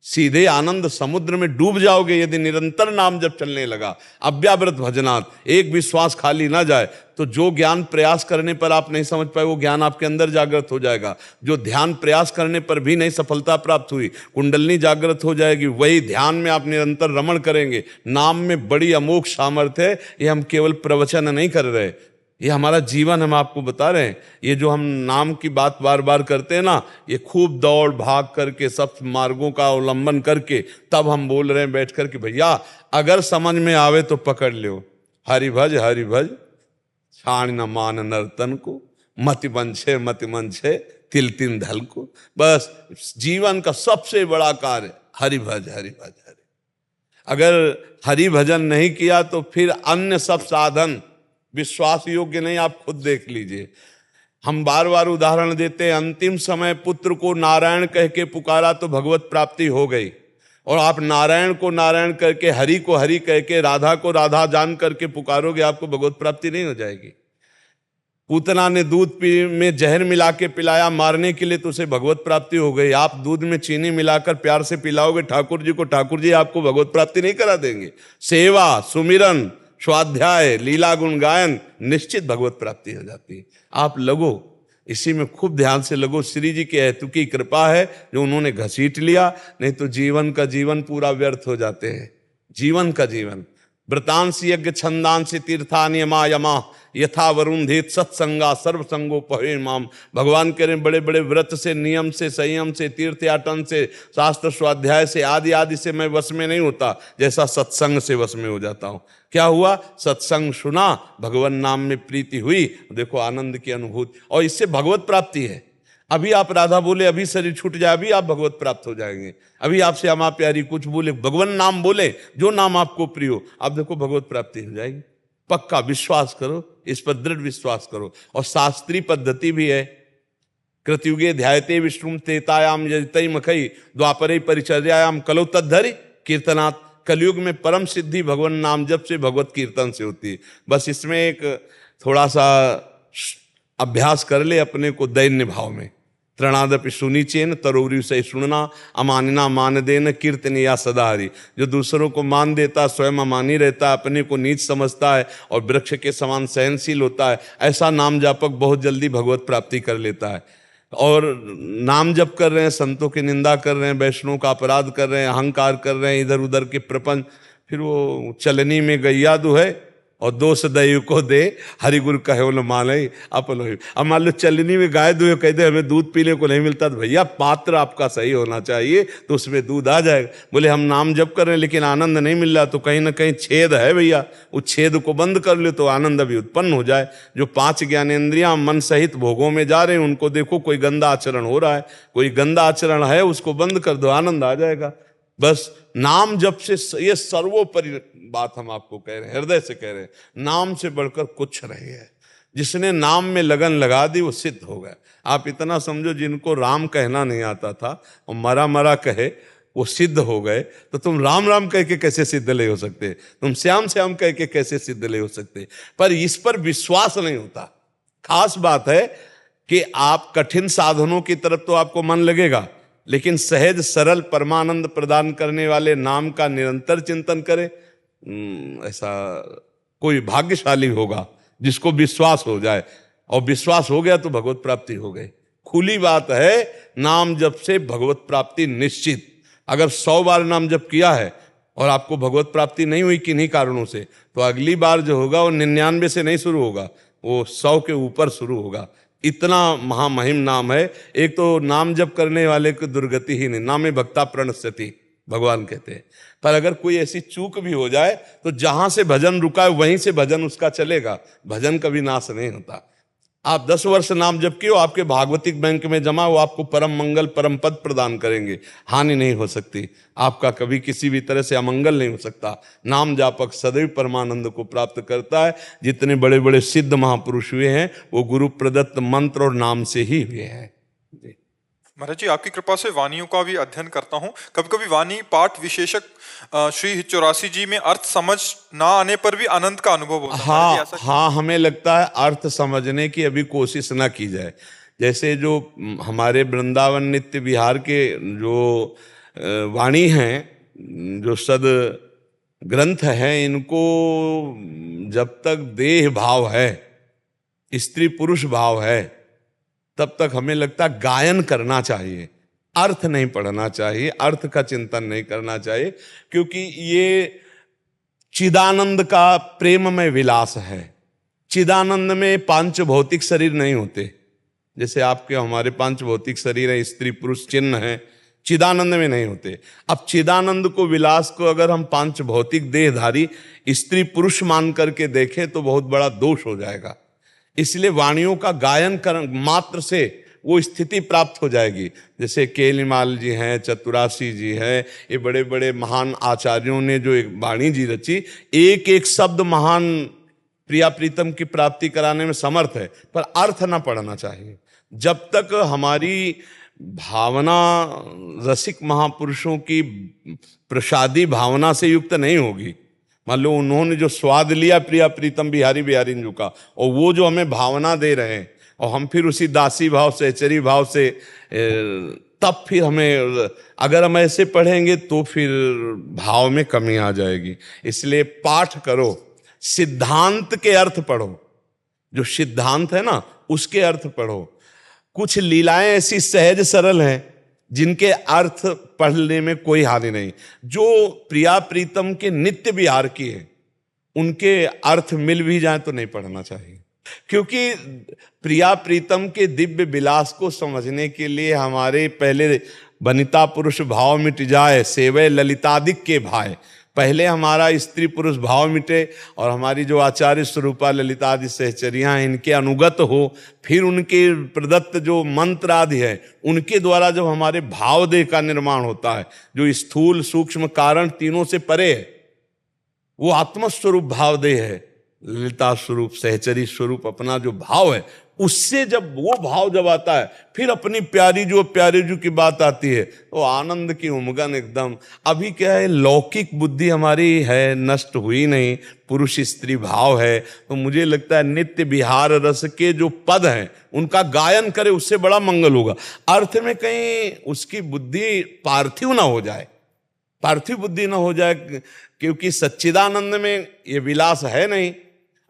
सीधे आनंद समुद्र में डूब जाओगे यदि निरंतर नाम जब चलने लगा। अव्याव्रत भजनात्, एक भी श्वास खाली ना जाए, तो जो ज्ञान प्रयास करने पर आप नहीं समझ पाए वो ज्ञान आपके अंदर जागृत हो जाएगा। जो ध्यान प्रयास करने पर भी नहीं सफलता प्राप्त हुई, कुंडलनी जागृत हो जाएगी। वही ध्यान में आप निरंतर रमण करेंगे। नाम में बड़ी अमोघ सामर्थ्य है। ये हम केवल प्रवचन नहीं कर रहे, ये हमारा जीवन हम आपको बता रहे हैं। ये जो हम नाम की बात बार बार करते हैं ना, ये खूब दौड़ भाग करके सब मार्गों का अवलंबन करके तब हम बोल रहे हैं बैठ कर कि भैया अगर समझ में आवे तो पकड़ लो। हरि भज छाण न मान नर्तन को, मति मंछे तिल तिन धल को। बस जीवन का सबसे बड़ा कार्य हरि भज हरि। अगर हरि भजन नहीं किया तो फिर अन्य सब साधन विश्वास योग्य नहीं। आप खुद देख लीजिए, हम बार बार उदाहरण देते हैं। अंतिम समय पुत्र को नारायण कह के पुकारा तो भगवत प्राप्ति हो गई, और आप नारायण को नारायण करके, हरि को हरि कह के, राधा को राधा जान करके पुकारोगे, आपको भगवत प्राप्ति नहीं हो जाएगी। पूतना ने दूध में जहर मिला के पिलाया मारने के लिए, तो उसे भगवत प्राप्ति हो गई। आप दूध में चीनी मिलाकर प्यार से पिलाओगे ठाकुर जी को, ठाकुर जी आपको भगवत प्राप्ति नहीं करा देंगे। सेवा, सुमिरन, स्वाध्याय, लीला गुण गायन, निश्चित भगवत प्राप्ति हो जाती है। आप लगो, इसी में खूब ध्यान से लगो। श्री जी के हेतु की कृपा है जो उन्होंने घसीट लिया, नहीं तो जीवन का जीवन पूरा व्यर्थ हो जाते हैं। जीवन का जीवन व्रतांसी यज्ञ छंदांसी तीर्था नियमा यमा यथा वरुंधेत सत्संगा सर्वसंगो पहे माम। भगवान कह रहे हैं बड़े बड़े व्रत से, नियम से, संयम से, तीर्थयाटन से, शास्त्र स्वाध्याय से, आदि आदि से मैं वश में नहीं होता, जैसा सत्संग से वश में हो जाता हूं। क्या हुआ? सत्संग सुना, भगवान नाम में प्रीति हुई, देखो आनंद की अनुभूति, और इससे भगवत प्राप्ति है। अभी आप राधा बोले, अभी शरीर छूट जाए, अभी आप भगवत प्राप्त हो जाएंगे। अभी आपसे अमा प्यारी कुछ बोले, भगवान नाम बोले, जो नाम आपको प्रिय हो, आप देखो भगवत प्राप्ति हो जाएगी। पक्का विश्वास करो, इस पर दृढ़ विश्वास करो। और शास्त्रीय पद्धति भी है। कृतयुगे ध्यायते विष्णुम तेतायाम यजतै मखई द्वापरे परिचर्यायाम कलौ तद्धरि कीर्तनात्। कलयुग में परम सिद्धि भगवान नाम जप से, भगवत कीर्तन से होती है। बस इसमें एक थोड़ा सा अभ्यास कर ले अपने को दैन्य भाव में। तृणादपि सुनीचेन तरोरी से सुनना अमानना मान देन कीर्तन या सदा हरि। जो दूसरों को मान देता, स्वयं अमानी रहता, अपने को नीच समझता है और वृक्ष के समान सहनशील होता है, ऐसा नाम जापक बहुत जल्दी भगवत प्राप्ति कर लेता है। और नाम जप कर रहे हैं, संतों की निंदा कर रहे हैं, वैष्णव का अपराध कर रहे हैं, अहंकार कर रहे हैं, इधर उधर के प्रपंच, फिर वो चलनी में गैया दो है और दोष दैव को दे हरि गुरु कहे न माने अपनो। अब मान लो चलनी में गाय दुहे कह दे हमें दूध पीने को नहीं मिलता, तो भैया पात्र आपका सही होना चाहिए तो उसमें दूध आ जाएगा। बोले हम नाम जप कर रहे हैं लेकिन आनंद नहीं मिल रहा, तो कहीं ना कहीं छेद है भैया, उस छेद को बंद कर लो तो आनंद अभी उत्पन्न हो जाए। जो 5 ज्ञानेंद्रियां मन सहित भोगों में जा रहे हैं, उनको देखो कोई गंदा आचरण हो रहा है, कोई गंदा आचरण है, उसको बंद कर दो, आनंद आ जाएगा। बस नाम जप से, ये सर्वोपरि बात हम आपको कह रहे हैं, हृदय से कह रहे हैं, नाम से बढ़कर कुछ नहीं है। जिसने नाम में लगन लगा दी वो सिद्ध हो गया। आप इतना समझो, जिनको राम कहना नहीं आता था और मरा मरा कहे वो सिद्ध हो गए, तो तुम राम राम कह के कैसे सिद्ध नहीं हो सकते? तुम श्याम श्याम कह के कैसे सिद्ध नहीं हो सकते? पर इस पर विश्वास नहीं होता। खास बात है कि आप कठिन साधनों की तरफ तो आपको मन लगेगा, लेकिन सहज सरल परमानंद प्रदान करने वाले नाम का निरंतर चिंतन करें, ऐसा कोई भाग्यशाली होगा जिसको विश्वास हो जाए। और विश्वास हो गया तो भगवत प्राप्ति हो गई। खुली बात है, नाम जप से भगवत प्राप्ति निश्चित। अगर 100 बार नाम जप किया है और आपको भगवत प्राप्ति नहीं हुई किन्हीं कारणों से, तो अगली बार जो होगा वो 99 से नहीं शुरू होगा, वो 100 के ऊपर शुरू होगा। इतना महामहिम नाम है। एक तो नाम जप करने वाले को दुर्गति ही नहीं, नामे भक्ता प्रणश्यति भगवान कहते हैं। पर अगर कोई ऐसी चूक भी हो जाए तो जहां से भजन रुका है वहीं से भजन उसका चलेगा, भजन कभी नाश नहीं होता। आप 10 वर्ष नाम जप किए, आपके भागवतिक बैंक में जमा, वो आपको परम मंगल परम पद प्रदान करेंगे, हानि नहीं हो सकती, आपका कभी किसी भी तरह से अमंगल नहीं हो सकता। नाम जापक सदैव परमानंद को प्राप्त करता है। जितने बड़े बड़े सिद्ध महापुरुष हुए हैं वो गुरु प्रदत्त मंत्र और नाम से ही हुए हैं। महाराज जी, आपकी कृपा से वाणियों का भी अध्ययन करता हूँ। कभी कभी वाणी पाठ विशेषक श्री 84 जी में अर्थ समझ ना आने पर भी आनंद का अनुभव होता है। हाँ, हमें लगता है अर्थ समझने की अभी कोशिश ना की जाए। जैसे जो हमारे वृंदावन नित्य विहार के जो वाणी हैं, जो सद ग्रंथ हैं, इनको जब तक देह भाव है, स्त्री पुरुष भाव है, तब तक हमें लगता है गायन करना चाहिए, अर्थ नहीं पढ़ना चाहिए, अर्थ का चिंतन नहीं करना चाहिए, क्योंकि ये चिदानंद का प्रेममय विलास है। चिदानंद में 5 भौतिक शरीर नहीं होते, जैसे आपके हमारे 5 भौतिक शरीर है, स्त्री पुरुष चिन्ह है, चिदानंद में नहीं होते। अब चिदानंद को, विलास को अगर हम 5 भौतिक देहधारी स्त्री पुरुष मान करके देखें तो बहुत बड़ा दोष हो जाएगा। इसलिए वाणियों का गायन कर मात्र से वो स्थिति प्राप्त हो जाएगी। जैसे केलिमाल जी हैं, चतुरासी जी हैं, ये बड़े बड़े महान आचार्यों ने जो एक वाणी जी रची, एक एक शब्द महान प्रिया प्रीतम की प्राप्ति कराने में समर्थ है, पर अर्थ ना पढ़ना चाहिए। जब तक हमारी भावना रसिक महापुरुषों की प्रसादी भावना से युक्त नहीं होगी, मान लो उन्होंने जो स्वाद लिया प्रिया प्रीतम बिहारी बिहारी जी का, और वो जो हमें भावना दे रहे हैं, और हम फिर उसी दासी भाव से, चरी भाव से, तब फिर हमें, अगर हम ऐसे पढ़ेंगे तो फिर भाव में कमी आ जाएगी। इसलिए पाठ करो, सिद्धांत के अर्थ पढ़ो, जो सिद्धांत है ना उसके अर्थ पढ़ो। कुछ लीलाएं ऐसी सहज सरल हैं जिनके अर्थ पढ़ने में कोई हानि नहीं। जो प्रिया प्रीतम के नित्य विहार की है, उनके अर्थ मिल भी जाए तो नहीं पढ़ना चाहिए, क्योंकि प्रिया प्रीतम के दिव्य विलास को समझने के लिए हमारे पहले वनिता पुरुष भाव मिट जाए, सेवय ललितादिक के भाई, पहले हमारा स्त्री पुरुष भाव मिटे और हमारी जो आचार्य स्वरूपा ललितादि सहचरियां हैं इनके अनुगत हो, फिर उनके प्रदत्त जो मंत्र आदि है उनके द्वारा जब हमारे भाव देह का निर्माण होता है, जो स्थूल सूक्ष्म कारण तीनों से परे है, वो आत्मस्वरूप भाव देह है, ललिता स्वरूप सहचरी स्वरूप अपना जो भाव है, उससे जब वो भाव जब आता है, फिर अपनी प्यारी जो की बात आती है, तो आनंद की उमगन एकदम। अभी क्या है, लौकिक बुद्धि हमारी है, नष्ट हुई नहीं, पुरुष स्त्री भाव है, तो मुझे लगता है नित्य विहार रस के जो पद हैं उनका गायन करे, उससे बड़ा मंगल होगा। अर्थ में कहीं उसकी बुद्धि पार्थिव ना हो जाए, पार्थिव बुद्धि ना हो जाए, क्योंकि सच्चिदानंद में ये विलास है नहीं,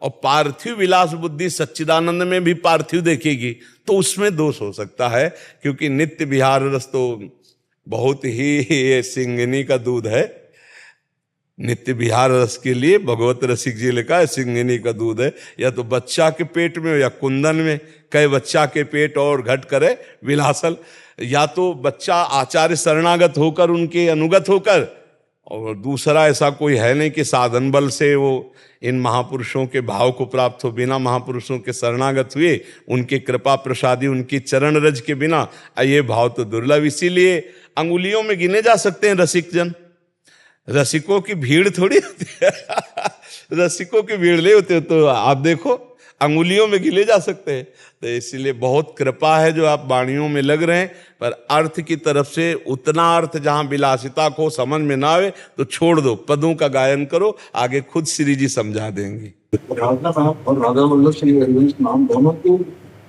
और पार्थिव विलास बुद्धि सच्चिदानंद में भी पार्थिव देखेगी तो उसमें दोष हो सकता है। क्योंकि नित्य विहार रस तो बहुत ही ये सिंगिनी का दूध है। नित्य विहार रस के लिए भगवत रसिक जी लिखा है सिंगिनी का दूध है, या तो बच्चा के पेट में या कुंदन में, कहे बच्चा के पेट और घट करे विलासल, या तो बच्चा आचार्य शरणागत होकर उनके अनुगत होकर, और दूसरा ऐसा कोई है नहीं कि साधन बल से वो इन महापुरुषों के भाव को प्राप्त हो, बिना महापुरुषों के शरणागत हुए, उनकी कृपा प्रसादी, उनकी चरण रज के बिना ये भाव तो दुर्लभ। इसीलिए अंगुलियों में गिने जा सकते हैं रसिक जन, रसिकों की भीड़ थोड़ी होती है रसिकों की भीड़ नहीं होती। तो आप देखो अंगुलियों में गिले जा सकते हैं। तो इसलिए बहुत कृपा है जो आप वाणियों में लग रहे हैं, पर अर्थ की तरफ से उतना अर्थ जहां विलासिता को समझ में ना आवे तो छोड़ दो, पदों का गायन करो, आगे खुद श्री जी समझा देंगी। राधा नाम और राधा वल्लभ श्री हरिवंश नाम दोनों को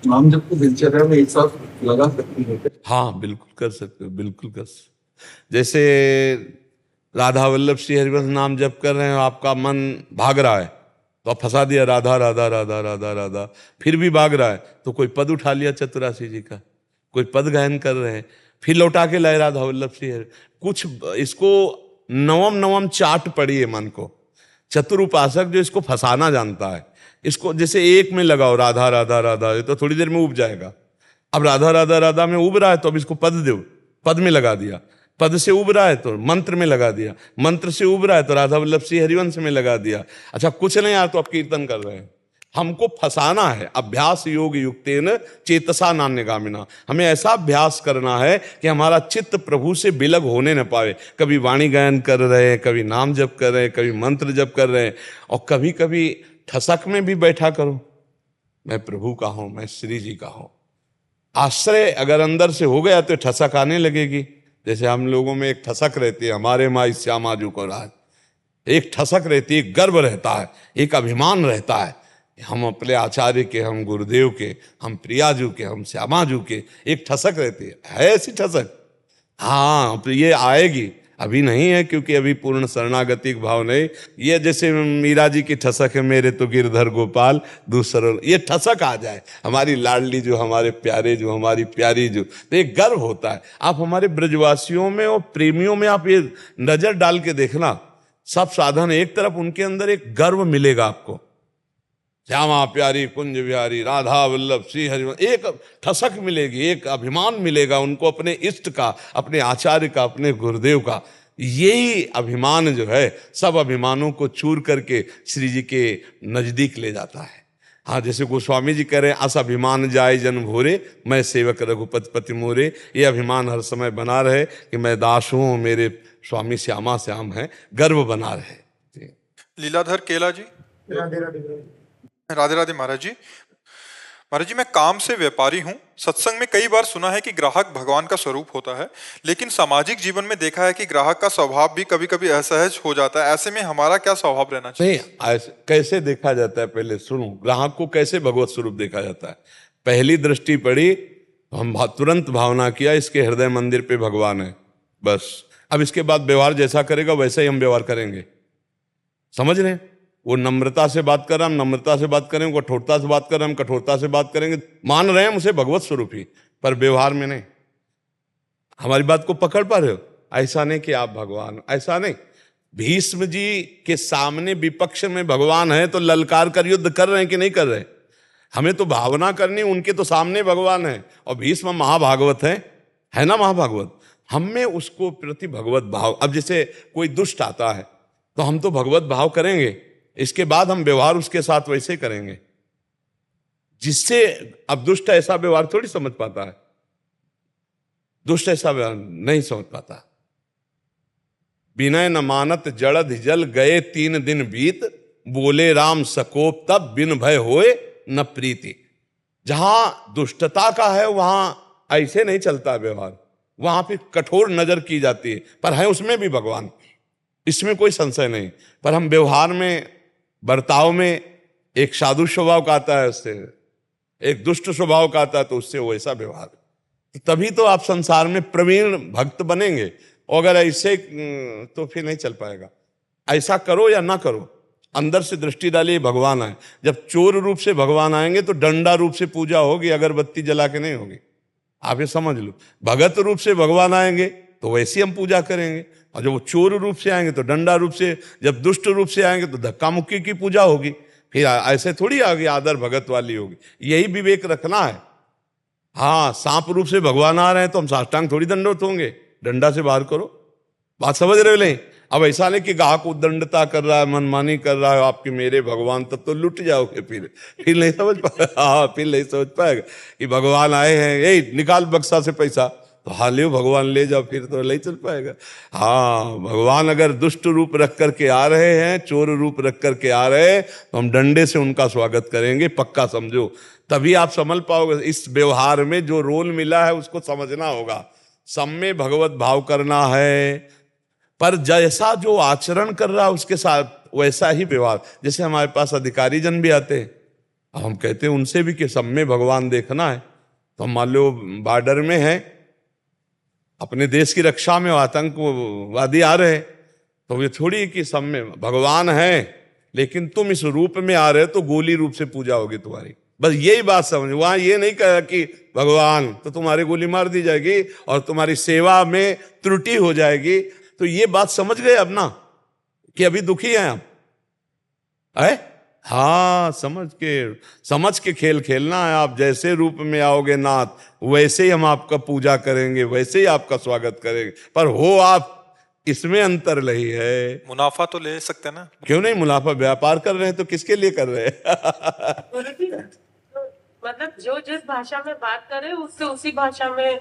नाम जब को दिनचर्या में एक साथ लगा सकती है? हाँ बिल्कुल कर सकते हो, बिल्कुल कर सकते। जैसे राधा वल्लभ श्री हरिवंश नाम जप कर रहे हो, आपका मन भाग रहा है तो आप फंसा दिया राधा राधा राधा राधा राधा, फिर भी भाग रहा है तो कोई पद उठा लिया चतुरासी जी का, कोई पद गायन कर रहे हैं, फिर लौटा के लाए राधा वल्लभ श्री हरि। कुछ इसको नवम नवम चाट पड़ी है मन को। चतुर उपासक जो इसको फंसाना जानता है, इसको जैसे एक में लगाओ राधा राधा राधा, तो थोड़ी देर में उब जाएगा। अब राधा राधा राधा में उब रहा है तो अब इसको पद दो, पद में लगा दिया, पद से उब रहा है तो मंत्र में लगा दिया, मंत्र से उब रहा है तो राधा वल्लभ श्री हरिवंश में लगा दिया। अच्छा कुछ नहीं यार तो आप कीर्तन कर रहे हैं, हमको फंसाना है। अभ्यास योग युक्तेन चेतसा नान्यगामिना, हमें ऐसा अभ्यास करना है कि हमारा चित्त प्रभु से विलग होने न पावे। कभी वाणी गायन कर रहे हैं, कभी नाम जप कर रहे हैं, कभी मंत्र जप कर रहे हैं, और कभी कभी ठसक में भी बैठा करो, मैं प्रभु का हूं, मैं श्री जी का हूं। आश्रय अगर अंदर से हो गया तो ठसक आने लगेगी। जैसे हम लोगों में एक ठसक रहती है, हमारे माई श्यामाजू को राज, एक ठसक रहती है, एक गर्व रहता है, एक अभिमान रहता है, हम अपने आचार्य के, हम गुरुदेव के, हम प्रियाजू के, हम श्यामाजू के, एक ठसक रहती है ऐसी ठसक। हाँ ये आएगी, अभी नहीं है क्योंकि अभी पूर्ण शरणागति भाव नहीं। ये जैसे मीरा जी की ठसक है, मेरे तो गिरधर गोपाल दूसरा, ये ठसक आ जाए, हमारी लाडली जो, हमारे प्यारे जो, हमारी प्यारी जो, तो एक गर्व होता है। आप हमारे ब्रजवासियों में और प्रेमियों में आप ये नजर डाल के देखना, सब साधन एक तरफ, उनके अंदर एक गर्व मिलेगा आपको, श्यामा प्यारी कुंज बिहारी राधा वल्लभ श्री हरिवंश, एक ठसक मिलेगी, एक अभिमान मिलेगा उनको अपने इष्ट का, अपने आचार्य का, अपने गुरुदेव का। यही अभिमान जो है सब अभिमानों को चूर करके श्री जी के नजदीक ले जाता है। हाँ जैसे गोस्वामी जी कह रहे हैं, अस अभिमान जाए जन भोरे, मैं सेवक रघुपति पति मोरे। ये अभिमान हर समय बना रहे कि मैं दास हूं, मेरे स्वामी श्यामा श्याम है, गर्व बना रहे। लीलाधर केला जी, राधे राधे महाराज जी। महाराज जी मैं काम से व्यापारी हूँ। सत्संग में कई बार सुना है कि ग्राहक भगवान का स्वरूप होता है, लेकिन सामाजिक जीवन में देखा है कि ग्राहक का स्वभाव भी कभी कभी असहज हो जाता है। ऐसे में हमारा क्या स्वभाव रहना चाहिए? नहीं, कैसे देखा जाता है पहले सुनो। ग्राहक को कैसे भगवत स्वरूप देखा जाता है? पहली दृष्टि पड़ी, हम तुरंत भावना किया इसके हृदय मंदिर पे भगवान है, बस। अब इसके बाद व्यवहार जैसा करेगा वैसा ही हम व्यवहार करेंगे। समझ रहे हैं? वो नम्रता से बात कर रहा हम नम्रता से बात करेंगे, कठोरता से बात कर रहे हम कठोरता से बात करेंगे। मान रहे हैं उसे भगवत स्वरूप ही, पर व्यवहार में नहीं। हमारी बात को पकड़ पा रहे हो? ऐसा नहीं कि आप भगवान, ऐसा नहीं। भीष्म जी के सामने विपक्ष में भगवान है तो ललकार कर युद्ध कर रहे हैं कि नहीं कर रहे? हमें तो भावना करनी, उनके तो सामने भगवान है। और भीष्म महाभागवत है ना महाभागवत, हम में उसको प्रति भगवत भाव। अब जैसे कोई दुष्ट आता है तो हम तो भगवत भाव करेंगे, इसके बाद हम व्यवहार उसके साथ वैसे करेंगे जिससे, अब दुष्ट ऐसा व्यवहार थोड़ी समझ पाता है, दुष्ट ऐसा व्यवहार नहीं समझ पाता। विनय न मानत जड़द जल गए 3 दिन बीत, बोले राम सकोप तब बिन भय होए न प्रीति। जहां दुष्टता का है वहां ऐसे नहीं चलता व्यवहार, वहां पे कठोर नजर की जाती है, पर है उसमें भी भगवान, इसमें कोई संशय नहीं। पर हम व्यवहार में, बर्ताव में, एक साधु स्वभाव का आता है उससे, एक दुष्ट स्वभाव का आता है तो उससे वैसा व्यवहार, तभी तो आप संसार में प्रवीण भक्त बनेंगे। और अगर ऐसे तो फिर नहीं चल पाएगा। ऐसा करो या ना करो, अंदर से दृष्टि डालिए भगवान आए। जब चोर रूप से भगवान आएंगे तो डंडा रूप से पूजा होगी, अगरबत्ती जला के नहीं होगी। आप ये समझ लो, भगत रूप से भगवान आएंगे तो वैसी हम पूजा करेंगे, और जब वो चोर रूप से आएंगे तो डंडा रूप से, जब दुष्ट रूप से आएंगे तो धक्का मुक्की की पूजा होगी। फिर ऐसे थोड़ी आगे आदर भगत वाली होगी। यही विवेक रखना है। हाँ, सांप रूप से भगवान आ रहे हैं तो हम साष्टांग थोड़ी दंडवत होंगे, डंडा से बाहर करो। बात समझ रहे हो? नहीं, अब ऐसा नहीं कि ग्राहक उद्दंडता कर रहा है, मनमानी कर रहा है आपके मेरे भगवान, तब तो लुट जाओगे, फिर नहीं समझ पाएगा। हाँ, फिर नहीं समझ पाएगा कि भगवान आए हैं, यही निकाल बक्सा से पैसा, तो हालियो भगवान ले जाओ, फिर तो नहीं चल पाएगा। हाँ, भगवान अगर दुष्ट रूप रख करके आ रहे हैं, चोर रूप रख करके आ रहे हैं, तो हम डंडे से उनका स्वागत करेंगे, पक्का समझो। तभी आप समझ पाओगे। इस व्यवहार में जो रोल मिला है उसको समझना होगा। सब में भगवत भाव करना है, पर जैसा जो आचरण कर रहा है उसके साथ वैसा ही व्यवहार। जैसे हमारे पास अधिकारी जन भी आते हैं, अब हम कहते हैं उनसे भी कि सब में भगवान देखना है। तो हम मान लो बॉर्डर में हैं, अपने देश की रक्षा में आतंकवादी आ रहे हैं, तो ये थोड़ी कि सब में भगवान है, लेकिन तुम इस रूप में आ रहे हो तो गोली रूप से पूजा होगी तुम्हारी। बस यही बात समझ। वहां ये नहीं कहा कि भगवान, तो तुम्हारी गोली मार दी जाएगी और तुम्हारी सेवा में त्रुटि हो जाएगी। तो ये बात समझ गए अब ना, कि अभी दुखी हैं हम, है? हाँ, समझ के खेल खेलना है। आप जैसे रूप में आओगे नाथ, वैसे ही हम आपका पूजा करेंगे, वैसे ही आपका स्वागत करेंगे। पर हो आप, इसमें अंतर नहीं है। मुनाफा तो ले सकते हैं ना? क्यों नहीं? मुनाफा व्यापार कर रहे हैं तो किसके लिए कर रहे हैं? गुरुजी, तो मतलब जो जिस भाषा में बात करे उससे उसी भाषा में।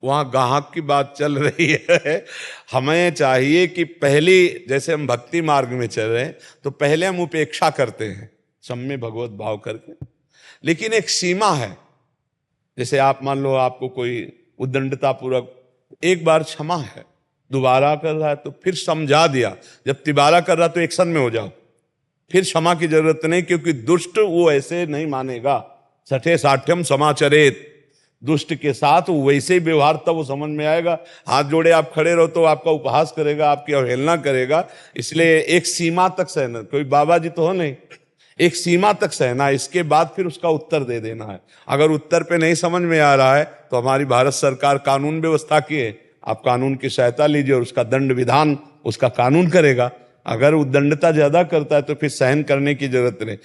वहां ग्राहक की बात चल रही है। हमें चाहिए कि पहली, जैसे हम भक्ति मार्ग में चल रहे हैं, तो पहले हम उपेक्षा करते हैं, सब में भगवत भाव करके। लेकिन एक सीमा है। जैसे आप मान लो आपको कोई उद्दंडता पूर्वक एक बार क्षमा है, दोबारा कर रहा है तो फिर समझा दिया। जब तिबारा कर रहा तो एक्शन में हो जाओ, फिर क्षमा की जरूरत नहीं, क्योंकि दुष्ट वो ऐसे नहीं मानेगा। सठे साठ्यम समाचरेत, दुष्ट के साथ वैसे ही व्यवहार तब वो समझ में आएगा। हाथ जोड़े आप खड़े रहो तो आपका उपहास करेगा, आपकी अवहेलना करेगा। इसलिए एक सीमा तक सहना, कोई बाबा जी तो हो नहीं, एक सीमा तक सहना, इसके बाद फिर उसका उत्तर दे देना है। अगर उत्तर पे नहीं समझ में आ रहा है तो हमारी भारत सरकार कानून व्यवस्था की है, आप कानून की सहायता लीजिए और उसका दंड विधान उसका कानून करेगा। अगर उद्दंडता ज्यादा करता है तो फिर सहन करने की जरूरत नहीं।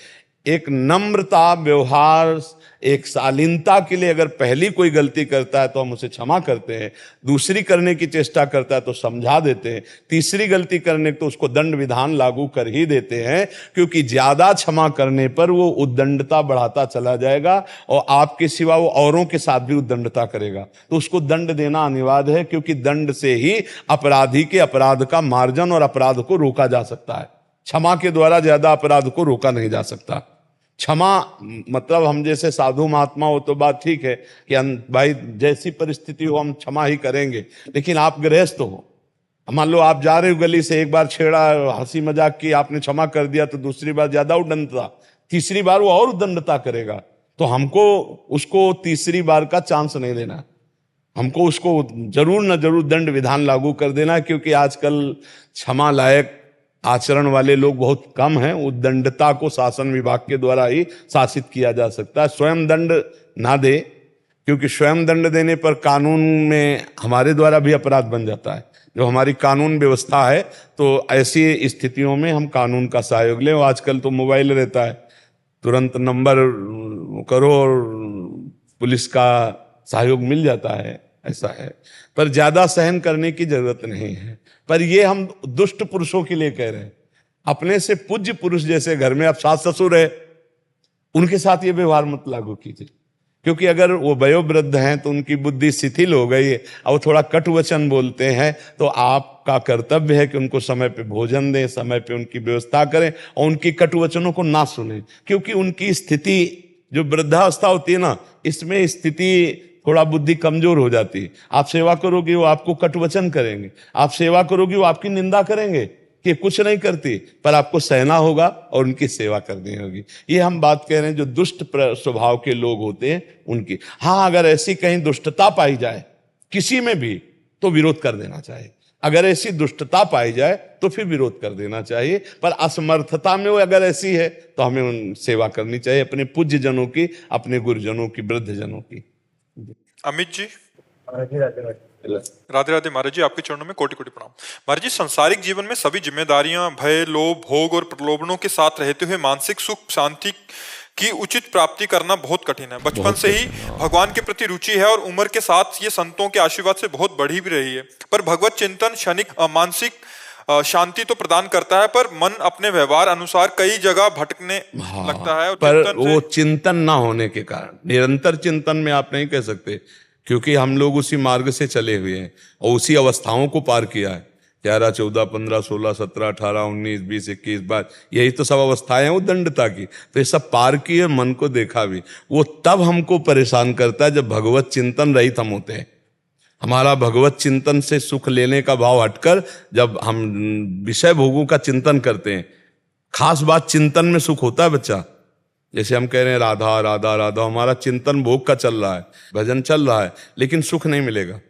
एक नम्रता व्यवहार, एक शालीनता के लिए अगर पहली कोई गलती करता है तो हम उसे क्षमा करते हैं, दूसरी करने की चेष्टा करता है तो समझा देते हैं, तीसरी गलती करने तो उसको दंड विधान लागू कर ही देते हैं। क्योंकि ज्यादा क्षमा करने पर वो उद्दंडता बढ़ाता चला जाएगा और आपके सिवा वो औरों के साथ भी उद्दंडता करेगा। तो उसको दंड देना अनिवार्य है, क्योंकि दंड से ही अपराधी के अपराध का मार्जन और अपराध को रोका जा सकता है। क्षमा के द्वारा ज्यादा अपराध को रोका नहीं जा सकता। क्षमा मतलब हम जैसे साधु महात्मा हो तो बात ठीक है कि भाई जैसी परिस्थिति हो हम क्षमा ही करेंगे, लेकिन आप गृहस्थ हो, मान लो आप जा रहे हो गली से, एक बार छेड़ा, हंसी मजाक की, आपने क्षमा कर दिया तो दूसरी बार ज्यादा उद्दंडता, तीसरी बार वो और उद्दंडता करेगा। तो हमको उसको तीसरी बार का चांस नहीं देना, हमको उसको जरूर न जरूर दंड विधान लागू कर देना। क्योंकि आजकल क्षमा लायक आचरण वाले लोग बहुत कम हैं। उद्दंडता को शासन विभाग के द्वारा ही शासित किया जा सकता है। स्वयं दंड ना दे, क्योंकि स्वयं दंड देने पर कानून में हमारे द्वारा भी अपराध बन जाता है। जो हमारी कानून व्यवस्था है, तो ऐसी स्थितियों में हम कानून का सहयोग लें। आजकल तो मोबाइल रहता है, तुरंत नंबर करो और पुलिस का सहयोग मिल जाता है, ऐसा है। पर ज्यादा सहन करने की जरूरत नहीं है। पर ये हम दुष्ट पुरुषों के लिए कह रहे हैं। अपने से पूज्य पुरुष, जैसे घर में आप सास ससुर है, उनके साथ ये व्यवहार मत लागू कीजिए। क्योंकि अगर वो वयोवृद्ध हैं तो उनकी बुद्धि शिथिल हो गई है और वो थोड़ा कटु वचन बोलते हैं, तो आपका कर्तव्य है कि उनको समय पे भोजन दें, समय पे उनकी व्यवस्था करें और उनकी कटु वचनों को ना सुने। क्योंकि उनकी स्थिति जो वृद्धावस्था होती है ना, इसमें स्थिति थोड़ा बुद्धि कमजोर हो जाती है। आप सेवा करोगे वो आपको कटवचन करेंगे, आप सेवा करोगे वो आपकी निंदा करेंगे कि कुछ नहीं करती, पर आपको सहना होगा और उनकी सेवा करनी होगी। ये हम बात कह रहे हैं जो दुष्ट स्वभाव के लोग होते हैं उनकी। हाँ, अगर ऐसी कहीं दुष्टता पाई जाए किसी में भी तो विरोध कर देना चाहिए। अगर ऐसी दुष्टता पाई जाए तो फिर विरोध कर देना चाहिए। पर असमर्थता में वो अगर ऐसी है तो हमें उन सेवा करनी चाहिए, अपने पूज्य जनों की, अपने गुरुजनों की, वृद्ध जनों की। अमित जी, राधे राधे। महाराज जी, आपके चरणों में कोटि कोटि प्रणाम। महाराज जी, सांसारिक जीवन में सभी जिम्मेदारियां, भय, लोभ, भोग और प्रलोभनों के साथ रहते हुए मानसिक सुख शांति की उचित प्राप्ति करना बहुत कठिन है। बचपन से ही भगवान के प्रति रुचि है और उम्र के साथ ये संतों के आशीर्वाद से बहुत बढ़ी भी रही है। पर भगवत चिंतन क्षणिक मानसिक शांति तो प्रदान करता है, पर मन अपने व्यवहार अनुसार कई जगह भटकने लगता है। और पर वो चिंतन ना होने के कारण, निरंतर चिंतन में आप नहीं कह सकते क्योंकि हम लोग उसी मार्ग से चले हुए हैं और उसी अवस्थाओं को पार किया है। 11, 14, 15, 16, 17, 18, 19, 20, 21, 22, यही तो सब अवस्थाएं हैं उद्दंडता की। तो ये सब पार किए, मन को देखा भी। वो तब हमको परेशान करता है जब भगवत चिंतन रहित हम होते हैं। हमारा भगवत चिंतन से सुख लेने का भाव हटकर जब हम विषय भोगों का चिंतन करते हैं, खास बात चिंतन में सुख होता है बच्चा। जैसे हम कह रहे हैं राधा राधा राधा, हमारा चिंतन भोग का चल रहा है, भजन चल रहा है, लेकिन सुख नहीं मिलेगा।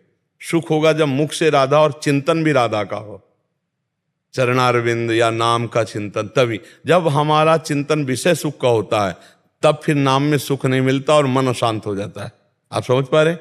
सुख होगा जब मुख से राधा और चिंतन भी राधा का हो, चरणारविंद या नाम का चिंतन। तभी जब हमारा चिंतन विषय सुख का होता है, तब फिर नाम में सुख नहीं मिलता और मन अशांत हो जाता है। आप समझ पा रहे?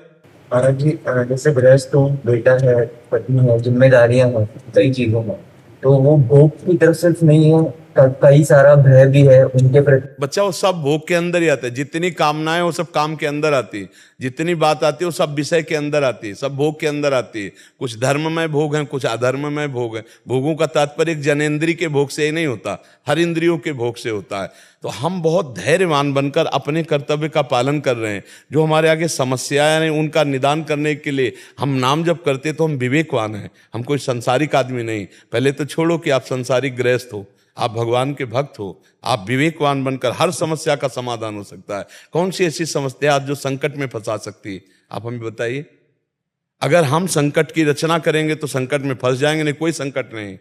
महाराज जी, जैसे गृहस्थ हो, बेटा है, पत्नी है, जिम्मेदारियां हैं कई चीजों में, तो वो भोग की तरफ सिर्फ नहीं है, कई सारा भय भी है उनके प्रति। बच्चा वो सब भोग के अंदर ही आता है। जितनी कामनाएं वो सब काम के अंदर आती है, जितनी बात आती है वो सब विषय के अंदर आती है, सब भोग के अंदर आती है। कुछ धर्ममय भोग हैं, कुछ अधर्ममय भोग हैं। भोगों का तात्पर्य एक जनेंद्रिय के भोग से ही नहीं होता, हर इंद्रियों के भोग से होता है। तो हम बहुत धैर्यवान बनकर अपने कर्तव्य का पालन कर रहे हैं। जो हमारे आगे समस्याएं हैं उनका निदान करने के लिए हम नाम जप करते, तो हम विवेकवान हैं, हम कोई संसारिक आदमी नहीं। पहले तो छोड़ो कि आप संसारिक गृहस्थ हो, आप भगवान के भक्त हो, आप विवेकवान बनकर हर समस्या का समाधान हो सकता है। कौन सी ऐसी समस्या आज जो संकट में फंसा सकती है, आप हमें बताइए। अगर हम संकट की रचना करेंगे तो संकट में फंस जाएंगे, नहीं कोई संकट नहीं।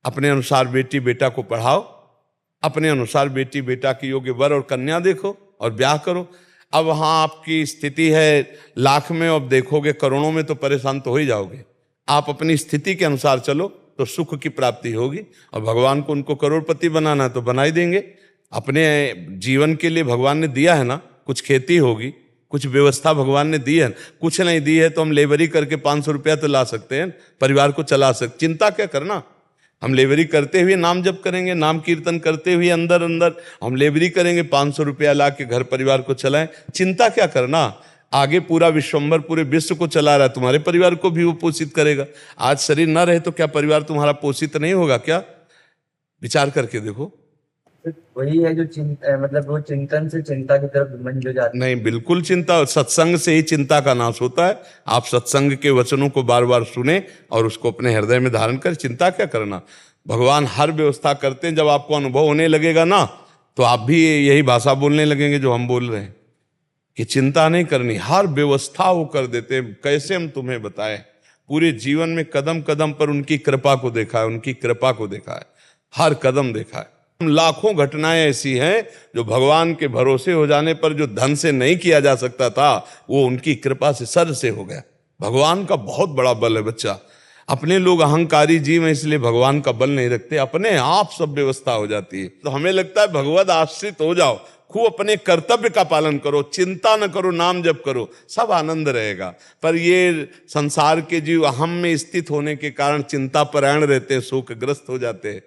अपने अनुसार बेटी बेटा को पढ़ाओ, अपने अनुसार बेटी बेटा की योग्य वर और कन्या देखो और ब्याह करो। अब वहां आपकी स्थिति है लाख में, अब देखोगे करोड़ों में तो परेशान तो हो ही जाओगे। आप अपनी स्थिति के अनुसार चलो तो सुख की प्राप्ति होगी। और भगवान को उनको करोड़पति बनाना है तो बना ही देंगे। अपने जीवन के लिए भगवान ने दिया है ना, कुछ खेती होगी, कुछ व्यवस्था भगवान ने दी है। कुछ नहीं दी है तो हम लेबरी करके 500 रुपया तो ला सकते हैं, परिवार को चला सकते। चिंता क्या करना, हम लेबरी करते हुए नाम जप करेंगे, नाम कीर्तन करते हुए अंदर अंदर हम लेबरी करेंगे, 500 रुपया ला के घर परिवार को चलाएं। चिंता क्या करना, आगे पूरा विश्वंभर पूरे विश्व को चला रहा है, तुम्हारे परिवार को भी वो पोषित करेगा। आज शरीर न रहे तो क्या परिवार तुम्हारा पोषित नहीं होगा क्या? विचार करके देखो। वही है जो मतलब वो चिंतन से चिंता की तरफ मन जो जाता है। नहीं, बिल्कुल चिंता, सत्संग से ही चिंता का नाश होता है। आप सत्संग के वचनों को बार बार सुने और उसको अपने हृदय में धारण कर। चिंता क्या करना, भगवान हर व्यवस्था करते हैं। जब आपको अनुभव होने लगेगा ना, तो आप भी यही भाषा बोलने लगेंगे जो हम बोल रहे हैं कि चिंता नहीं करनी, हर व्यवस्था वो कर देते हैं। कैसे हम तुम्हें बताएं, पूरे जीवन में कदम कदम पर उनकी कृपा को देखा है, उनकी कृपा को देखा है, हर कदम देखा है। लाखों घटनाएं ऐसी हैं जो भगवान के भरोसे हो जाने पर जो धन से नहीं किया जा सकता था, वो उनकी कृपा से सर से हो गया। भगवान का बहुत बड़ा बल है बच्चा। अपने लोग अहंकारी जीव हैं, इसलिए भगवान का बल नहीं रखते, अपने आप सब व्यवस्था हो जाती है। तो हमें लगता है भगवत आश्रित हो जाओ, खूब अपने कर्तव्य का पालन करो, चिंता न करो, नाम जप करो, सब आनंद रहेगा। पर ये संसार के जीव अहम में स्थित होने के कारण चिंता परायण रहते हैं, शोकग्रस्त हो जाते हैं।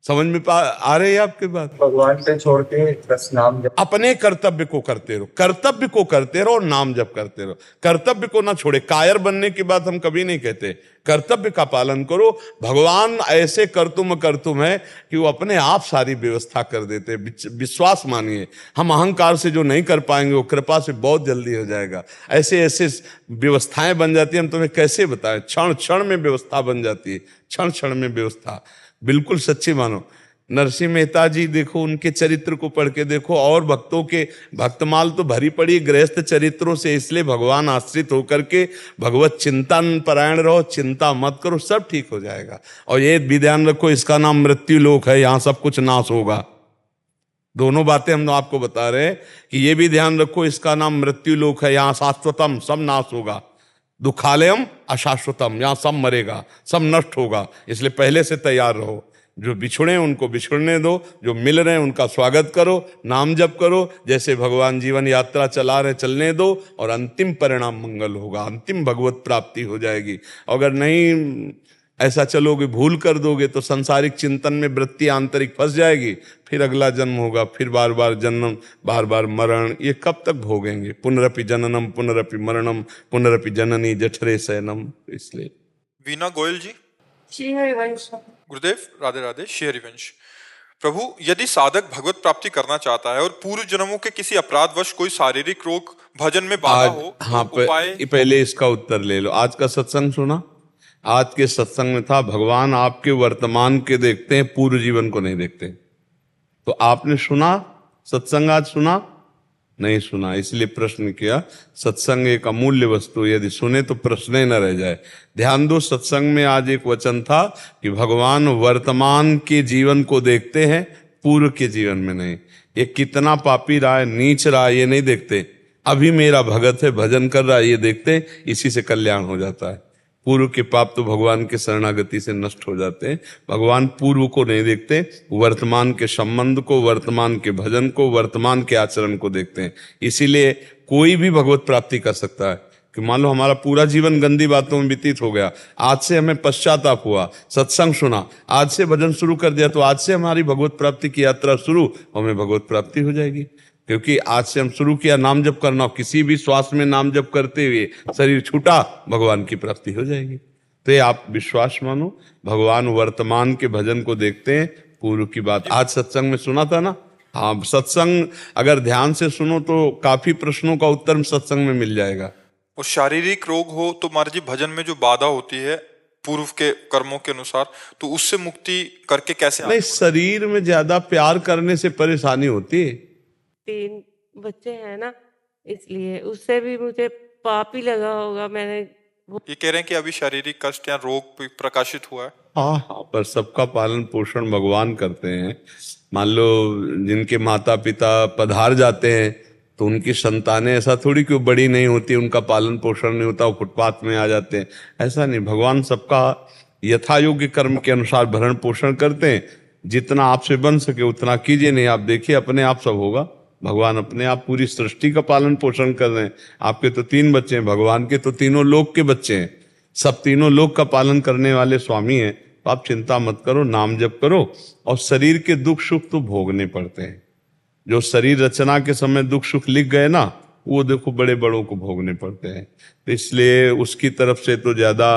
समझ में आ रही है आपकी बात? भगवान पे छोड़ के बस नाम जप। अपने कर्तव्य को करते रहो, कर्तव्य को करते रहो और नाम जप करते रहो। कर्तव्य को ना छोड़े। कायर बनने की बात हम कभी नहीं कहते, कर्तव्य का पालन करो। भगवान ऐसे कर्तुम है कि वो अपने आप सारी व्यवस्था कर देते। विश्वास मानिए, हम अहंकार से जो नहीं कर पाएंगे वो कृपा से बहुत जल्दी हो जाएगा। ऐसे ऐसे व्यवस्थाएं बन जाती है, हम तुम्हें कैसे बताएं। क्षण क्षण में व्यवस्था बन जाती है, क्षण क्षण में व्यवस्था। बिल्कुल सच्ची मानो। नरसिंह मेहता जी देखो, उनके चरित्र को पढ़ के देखो, और भक्तों के भक्तमाल तो भरी पड़ी गृहस्थ चरित्रों से। इसलिए भगवान आश्रित होकर के भगवत चिंतन परायण रहो, चिंता मत करो, सब ठीक हो जाएगा। और ये भी ध्यान रखो, इसका नाम मृत्यु लोक है, यहाँ सब कुछ नाश होगा। दोनों बातें हम आपको बता रहे हैं कि ये भी ध्यान रखो, इसका नाम मृत्यु लोक है, यहाँ शाश्वतम सब नाश होगा। दुखालयम अशाश्वतम, यहाँ सब मरेगा, सब नष्ट होगा। इसलिए पहले से तैयार रहो। जो बिछुड़े उनको बिछुड़ने दो, जो मिल रहे हैं उनका स्वागत करो, नाम जप करो। जैसे भगवान जीवन यात्रा चला रहे, चलने दो, और अंतिम परिणाम मंगल होगा, अंतिम भगवत प्राप्ति हो जाएगी। अगर नहीं ऐसा चलोगे, भूल कर दोगे, तो संसारिक चिंतन में वृत्ति आंतरिक फंस जाएगी। फिर अगला जन्म होगा, फिर बार बार जन्म, बार बार मरण। ये कब तक भोगेंगे? पुनरपि जननम पुनरपि मरणम पुनरपि जननी जठरे शयनम। इसलिए वीना गोयल जी, श्री हरिवंश। गुरुदेव राधे राधे। श्री हरिवंश, प्रभु, यदि साधक भगवत प्राप्ति करना चाहता है और पूर्व जन्मों के किसी अपराधवश कोई शारीरिक रोग भजन में बाधा आज हो, हाँ तो उपाय। पहले इसका उत्तर ले लो। आज का सत्संग सुना? आज के सत्संग में था भगवान आपके वर्तमान के देखते हैं, पूर्व जीवन को नहीं देखते। तो आपने सुना सत्संग? आज सुना? नहीं सुना, इसलिए प्रश्न किया। सत्संग एक अमूल्य वस्तु, यदि सुने तो प्रश्न ही न रह जाए। ध्यान दो, सत्संग में आज एक वचन था कि भगवान वर्तमान के जीवन को देखते हैं, पूर्व के जीवन में नहीं। ये कितना पापी रहा है, नीच रहा है, ये नहीं देखते। अभी मेरा भगत है, भजन कर रहा है, ये देखते, इसी से कल्याण हो जाता है। पूर्व के पाप तो भगवान के शरणागति से नष्ट हो जाते हैं। भगवान पूर्व को नहीं देखते, वर्तमान के संबंध को, वर्तमान के भजन को, वर्तमान के आचरण को देखते हैं। इसीलिए कोई भी भगवत प्राप्ति कर सकता है। कि मान लो हमारा पूरा जीवन गंदी बातों में व्यतीत हो गया, आज से हमें पश्चाताप हुआ, सत्संग सुना, आज से भजन शुरू कर दिया, तो आज से हमारी भगवत प्राप्ति की यात्रा शुरू, हमें भगवत प्राप्ति हो जाएगी। क्योंकि आज से हम शुरू किया नाम जप करना, किसी भी श्वास में नाम जप करते हुए शरीर छूटा, भगवान की प्राप्ति हो जाएगी। तो ये आप विश्वास मानो, भगवान वर्तमान के भजन को देखते हैं, पूर्व की बात आज सत्संग में सुना था ना। हाँ, सत्संग अगर ध्यान से सुनो तो काफी प्रश्नों का उत्तर सत्संग में मिल जाएगा। और शारीरिक रोग हो तो महाराज जी, भजन में जो बाधा होती है पूर्व के कर्मों के अनुसार, तो उससे मुक्ति करके कैसे? नहीं, शरीर में ज्यादा प्यार करने से परेशानी होती है। 3 बच्चे हैं ना, इसलिए उससे भी मुझे पाप ही लगा होगा। मैंने ये कह रहे हैं कि अभी शारीरिक कष्ट या रोग प्रकाशित हुआ है। हाँ, पर सबका पालन पोषण भगवान करते हैं। मान लो जिनके माता पिता पधार जाते हैं तो उनकी संतानें ऐसा थोड़ी कि वो बड़ी नहीं होती, उनका पालन पोषण नहीं होता, वो फुटपाथ में आ जाते हैं, ऐसा नहीं। भगवान सबका यथा योग्य कर्म के अनुसार भरण पोषण करते हैं। जितना आपसे बन सके उतना कीजिए, नहीं आप देखिए अपने आप सब होगा। भगवान अपने आप पूरी सृष्टि का पालन पोषण कर रहे हैं। आपके तो 3 बच्चे हैं, भगवान के तो तीनों लोक के बच्चे हैं, सब तीनों लोक का पालन करने वाले स्वामी हैं। तो आप चिंता मत करो, नाम जप करो। और शरीर के दुख सुख तो भोगने पड़ते हैं। जो शरीर रचना के समय दुख सुख लिख गए ना, वो देखो बड़े बड़ों को भोगने पड़ते हैं। तो इसलिए उसकी तरफ से तो ज्यादा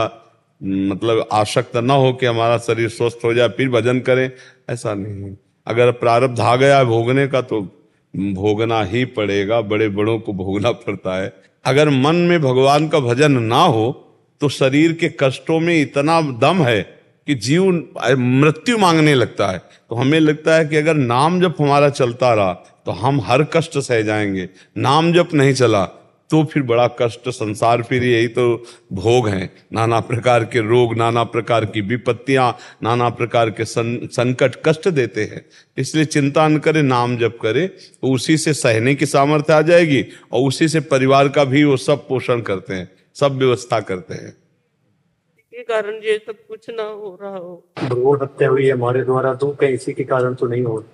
मतलब आसक्त ना हो कि हमारा शरीर स्वस्थ हो जाए फिर भजन करें, ऐसा नहीं है। अगर प्रारब्ध आ गया भोगने का तो भोगना ही पड़ेगा, बड़े बड़ों को भोगना पड़ता है। अगर मन में भगवान का भजन ना हो तो शरीर के कष्टों में इतना दम है कि जीव मृत्यु मांगने लगता है। तो हमें लगता है कि अगर नाम जप हमारा चलता रहा तो हम हर कष्ट सह जाएंगे, नाम जप नहीं चला तो फिर बड़ा कष्ट। संसार फिर यही तो भोग हैं, नाना प्रकार के रोग, नाना प्रकार की विपत्तियां, नाना प्रकार के संकट कष्ट देते हैं। इसलिए चिंता न करे, नाम जप करे, तो उसी से सहने की सामर्थ्य आ जाएगी और उसी से परिवार का भी वो सब पोषण करते हैं, सब व्यवस्था करते हैं। के कारण ये सब कुछ ना हो रहा हो। भ्रूण हत्या हुई है हमारे द्वारा, तो कहीं इसी के कारण तो नहीं हो।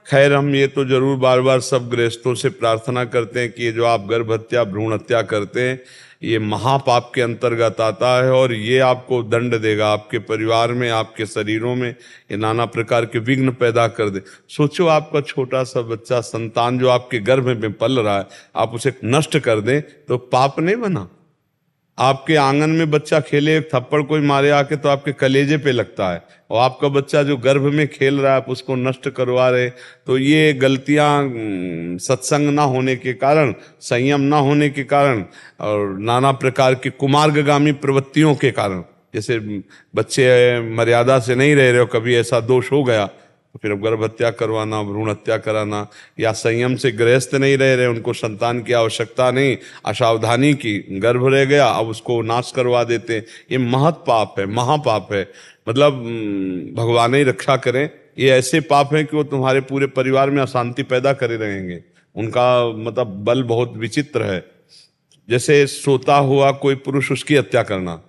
खैर, हम ये तो जरूर बार बार सब गृहस्थों से प्रार्थना करते हैं कि ये जो आप गर्भ हत्या, भ्रूण हत्या करते हैं, ये महापाप के अंतर्गत आता है और ये आपको दंड देगा। आपके परिवार में, आपके शरीरों में ये नाना प्रकार के विघ्न पैदा कर दे। सोचो, आपका छोटा सा बच्चा, संतान जो आपके गर्भ में पल रहा है, आप उसे नष्ट कर दें तो पाप नहीं बना? आपके आंगन में बच्चा खेले, एक थप्पड़ कोई मारे आके तो आपके कलेजे पे लगता है, और आपका बच्चा जो गर्भ में खेल रहा है आप उसको नष्ट करवा रहे। तो ये गलतियां सत्संग ना होने के कारण, संयम ना होने के कारण और नाना प्रकार की कुमार्गगामी प्रवृत्तियों के कारण, जैसे बच्चे मर्यादा से नहीं रह रहे हो, कभी ऐसा दोष हो गया तो फिर गर्भ हत्या करवाना, भ्रूण हत्या कराना, या संयम से गृहस्थ नहीं रह रहे, उनको संतान की आवश्यकता नहीं, असावधानी की, गर्भ रह गया अब उसको नाश करवा देते। ये महत पाप है, महापाप है। मतलब भगवान ही रक्षा करें। ये ऐसे पाप हैं कि वो तुम्हारे पूरे परिवार में अशांति पैदा करे रहेंगे। उनका मतलब बल बहुत विचित्र है। जैसे सोता हुआ कोई पुरुष, उसकी हत्या करना,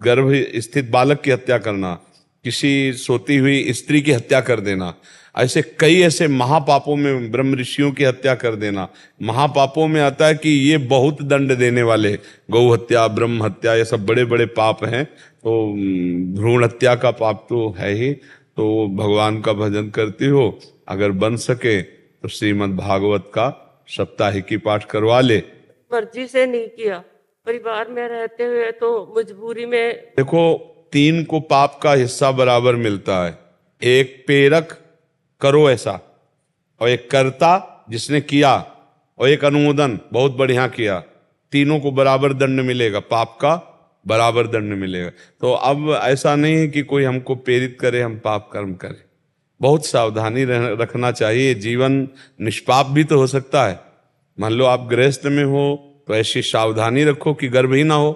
गर्भ स्थित बालक की हत्या करना, किसी सोती हुई स्त्री की हत्या कर देना, ऐसे कई ऐसे महापापों में, ब्रह्म ऋषियों की हत्या कर देना महापापों में आता है कि ये बहुत दंड देने वाले। गौ हत्या, ब्रह्म हत्या, ये सब बड़े बड़े पाप हैं। तो भ्रूण हत्या का पाप तो है ही। तो भगवान का भजन करती हो, अगर बन सके तो श्रीमद् भागवत का सप्ताहिकी पाठ करवा ले। मर्जी से नहीं किया, परिवार में रहते हुए तो मजबूरी में। देखो, 3 को पाप का हिस्सा बराबर मिलता है। एक पेरक, करो ऐसा, और एक कर्ता जिसने किया, और एक अनुमोदन बहुत बढ़िया किया, तीनों को बराबर दंड मिलेगा, पाप का बराबर दंड मिलेगा। तो अब ऐसा नहीं है कि कोई हमको प्रेरित करे हम पाप कर्म करें, बहुत सावधानी रखना चाहिए। जीवन निष्पाप भी तो हो सकता है। मान लो आप गृहस्थ में हो तो ऐसी सावधानी रखो कि गर्भ ही ना हो,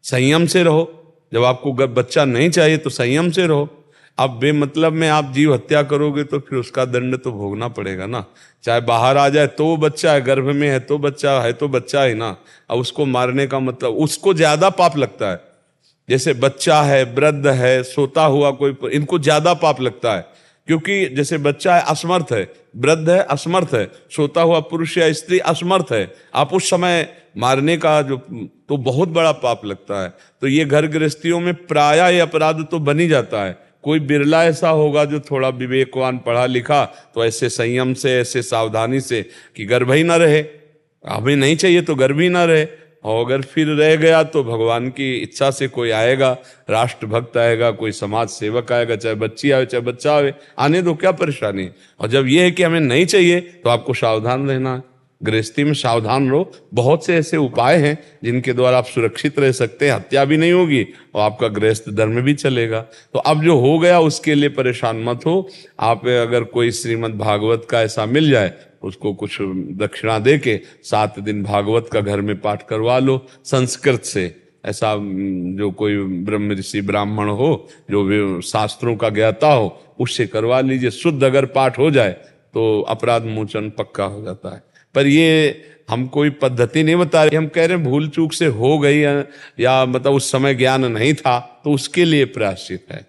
संयम से रहो। जब आपको बच्चा नहीं चाहिए तो संयम से रहो। अब बेमतलब में आप जीव हत्या करोगे तो फिर उसका दंड तो भोगना पड़ेगा ना। चाहे बाहर आ जाए तो वो बच्चा है, गर्भ में है तो बच्चा है, तो बच्चा है ना। अब उसको मारने का मतलब, उसको ज्यादा पाप लगता है। जैसे बच्चा है, वृद्ध है, सोता हुआ कोई, इनको ज्यादा पाप लगता है, क्योंकि जैसे बच्चा है असमर्थ है, वृद्ध है असमर्थ है, सोता हुआ पुरुष या स्त्री असमर्थ है, आप उस समय मारने का जो तो बहुत बड़ा पाप लगता है। तो ये घर गृहस्थियों में प्रायः ये अपराध तो बन ही जाता है। कोई बिरला ऐसा होगा जो थोड़ा विवेकवान पढ़ा लिखा, तो ऐसे संयम से, ऐसे सावधानी से कि गर्भ ही ना रहे, हमें नहीं चाहिए तो गर्भ ही ना रहे। और अगर फिर रह गया तो भगवान की इच्छा से कोई आएगा, राष्ट्रभक्त आएगा, कोई समाज सेवक आएगा, चाहे बच्ची आए चाहे बच्चा आए, आने दो, क्या परेशानी। और जब ये है कि हमें नहीं चाहिए तो आपको सावधान रहना है। गृहस्थी में सावधान रहो। बहुत से ऐसे उपाय हैं जिनके द्वारा आप सुरक्षित रह सकते हैं, हत्या भी नहीं होगी और आपका गृहस्थ धर्म भी चलेगा। तो अब जो हो गया उसके लिए परेशान मत हो। आप अगर कोई श्रीमद् भागवत का ऐसा मिल जाए, उसको कुछ दक्षिणा दे के 7 दिन भागवत का घर में पाठ करवा लो संस्कृत से। ऐसा जो कोई ब्रह्म ऋषि ब्राह्मण हो जो शास्त्रों का ज्ञाता हो, उससे करवा लीजिए। शुद्ध अगर पाठ हो जाए तो अपराध मोचन पक्का हो जाता है। पर ये हम कोई पद्धति नहीं बता रहे, हम कह रहे हैं भूल चूक से हो गई या मतलब उस समय ज्ञान नहीं था, तो उसके लिए प्रायश्चित है।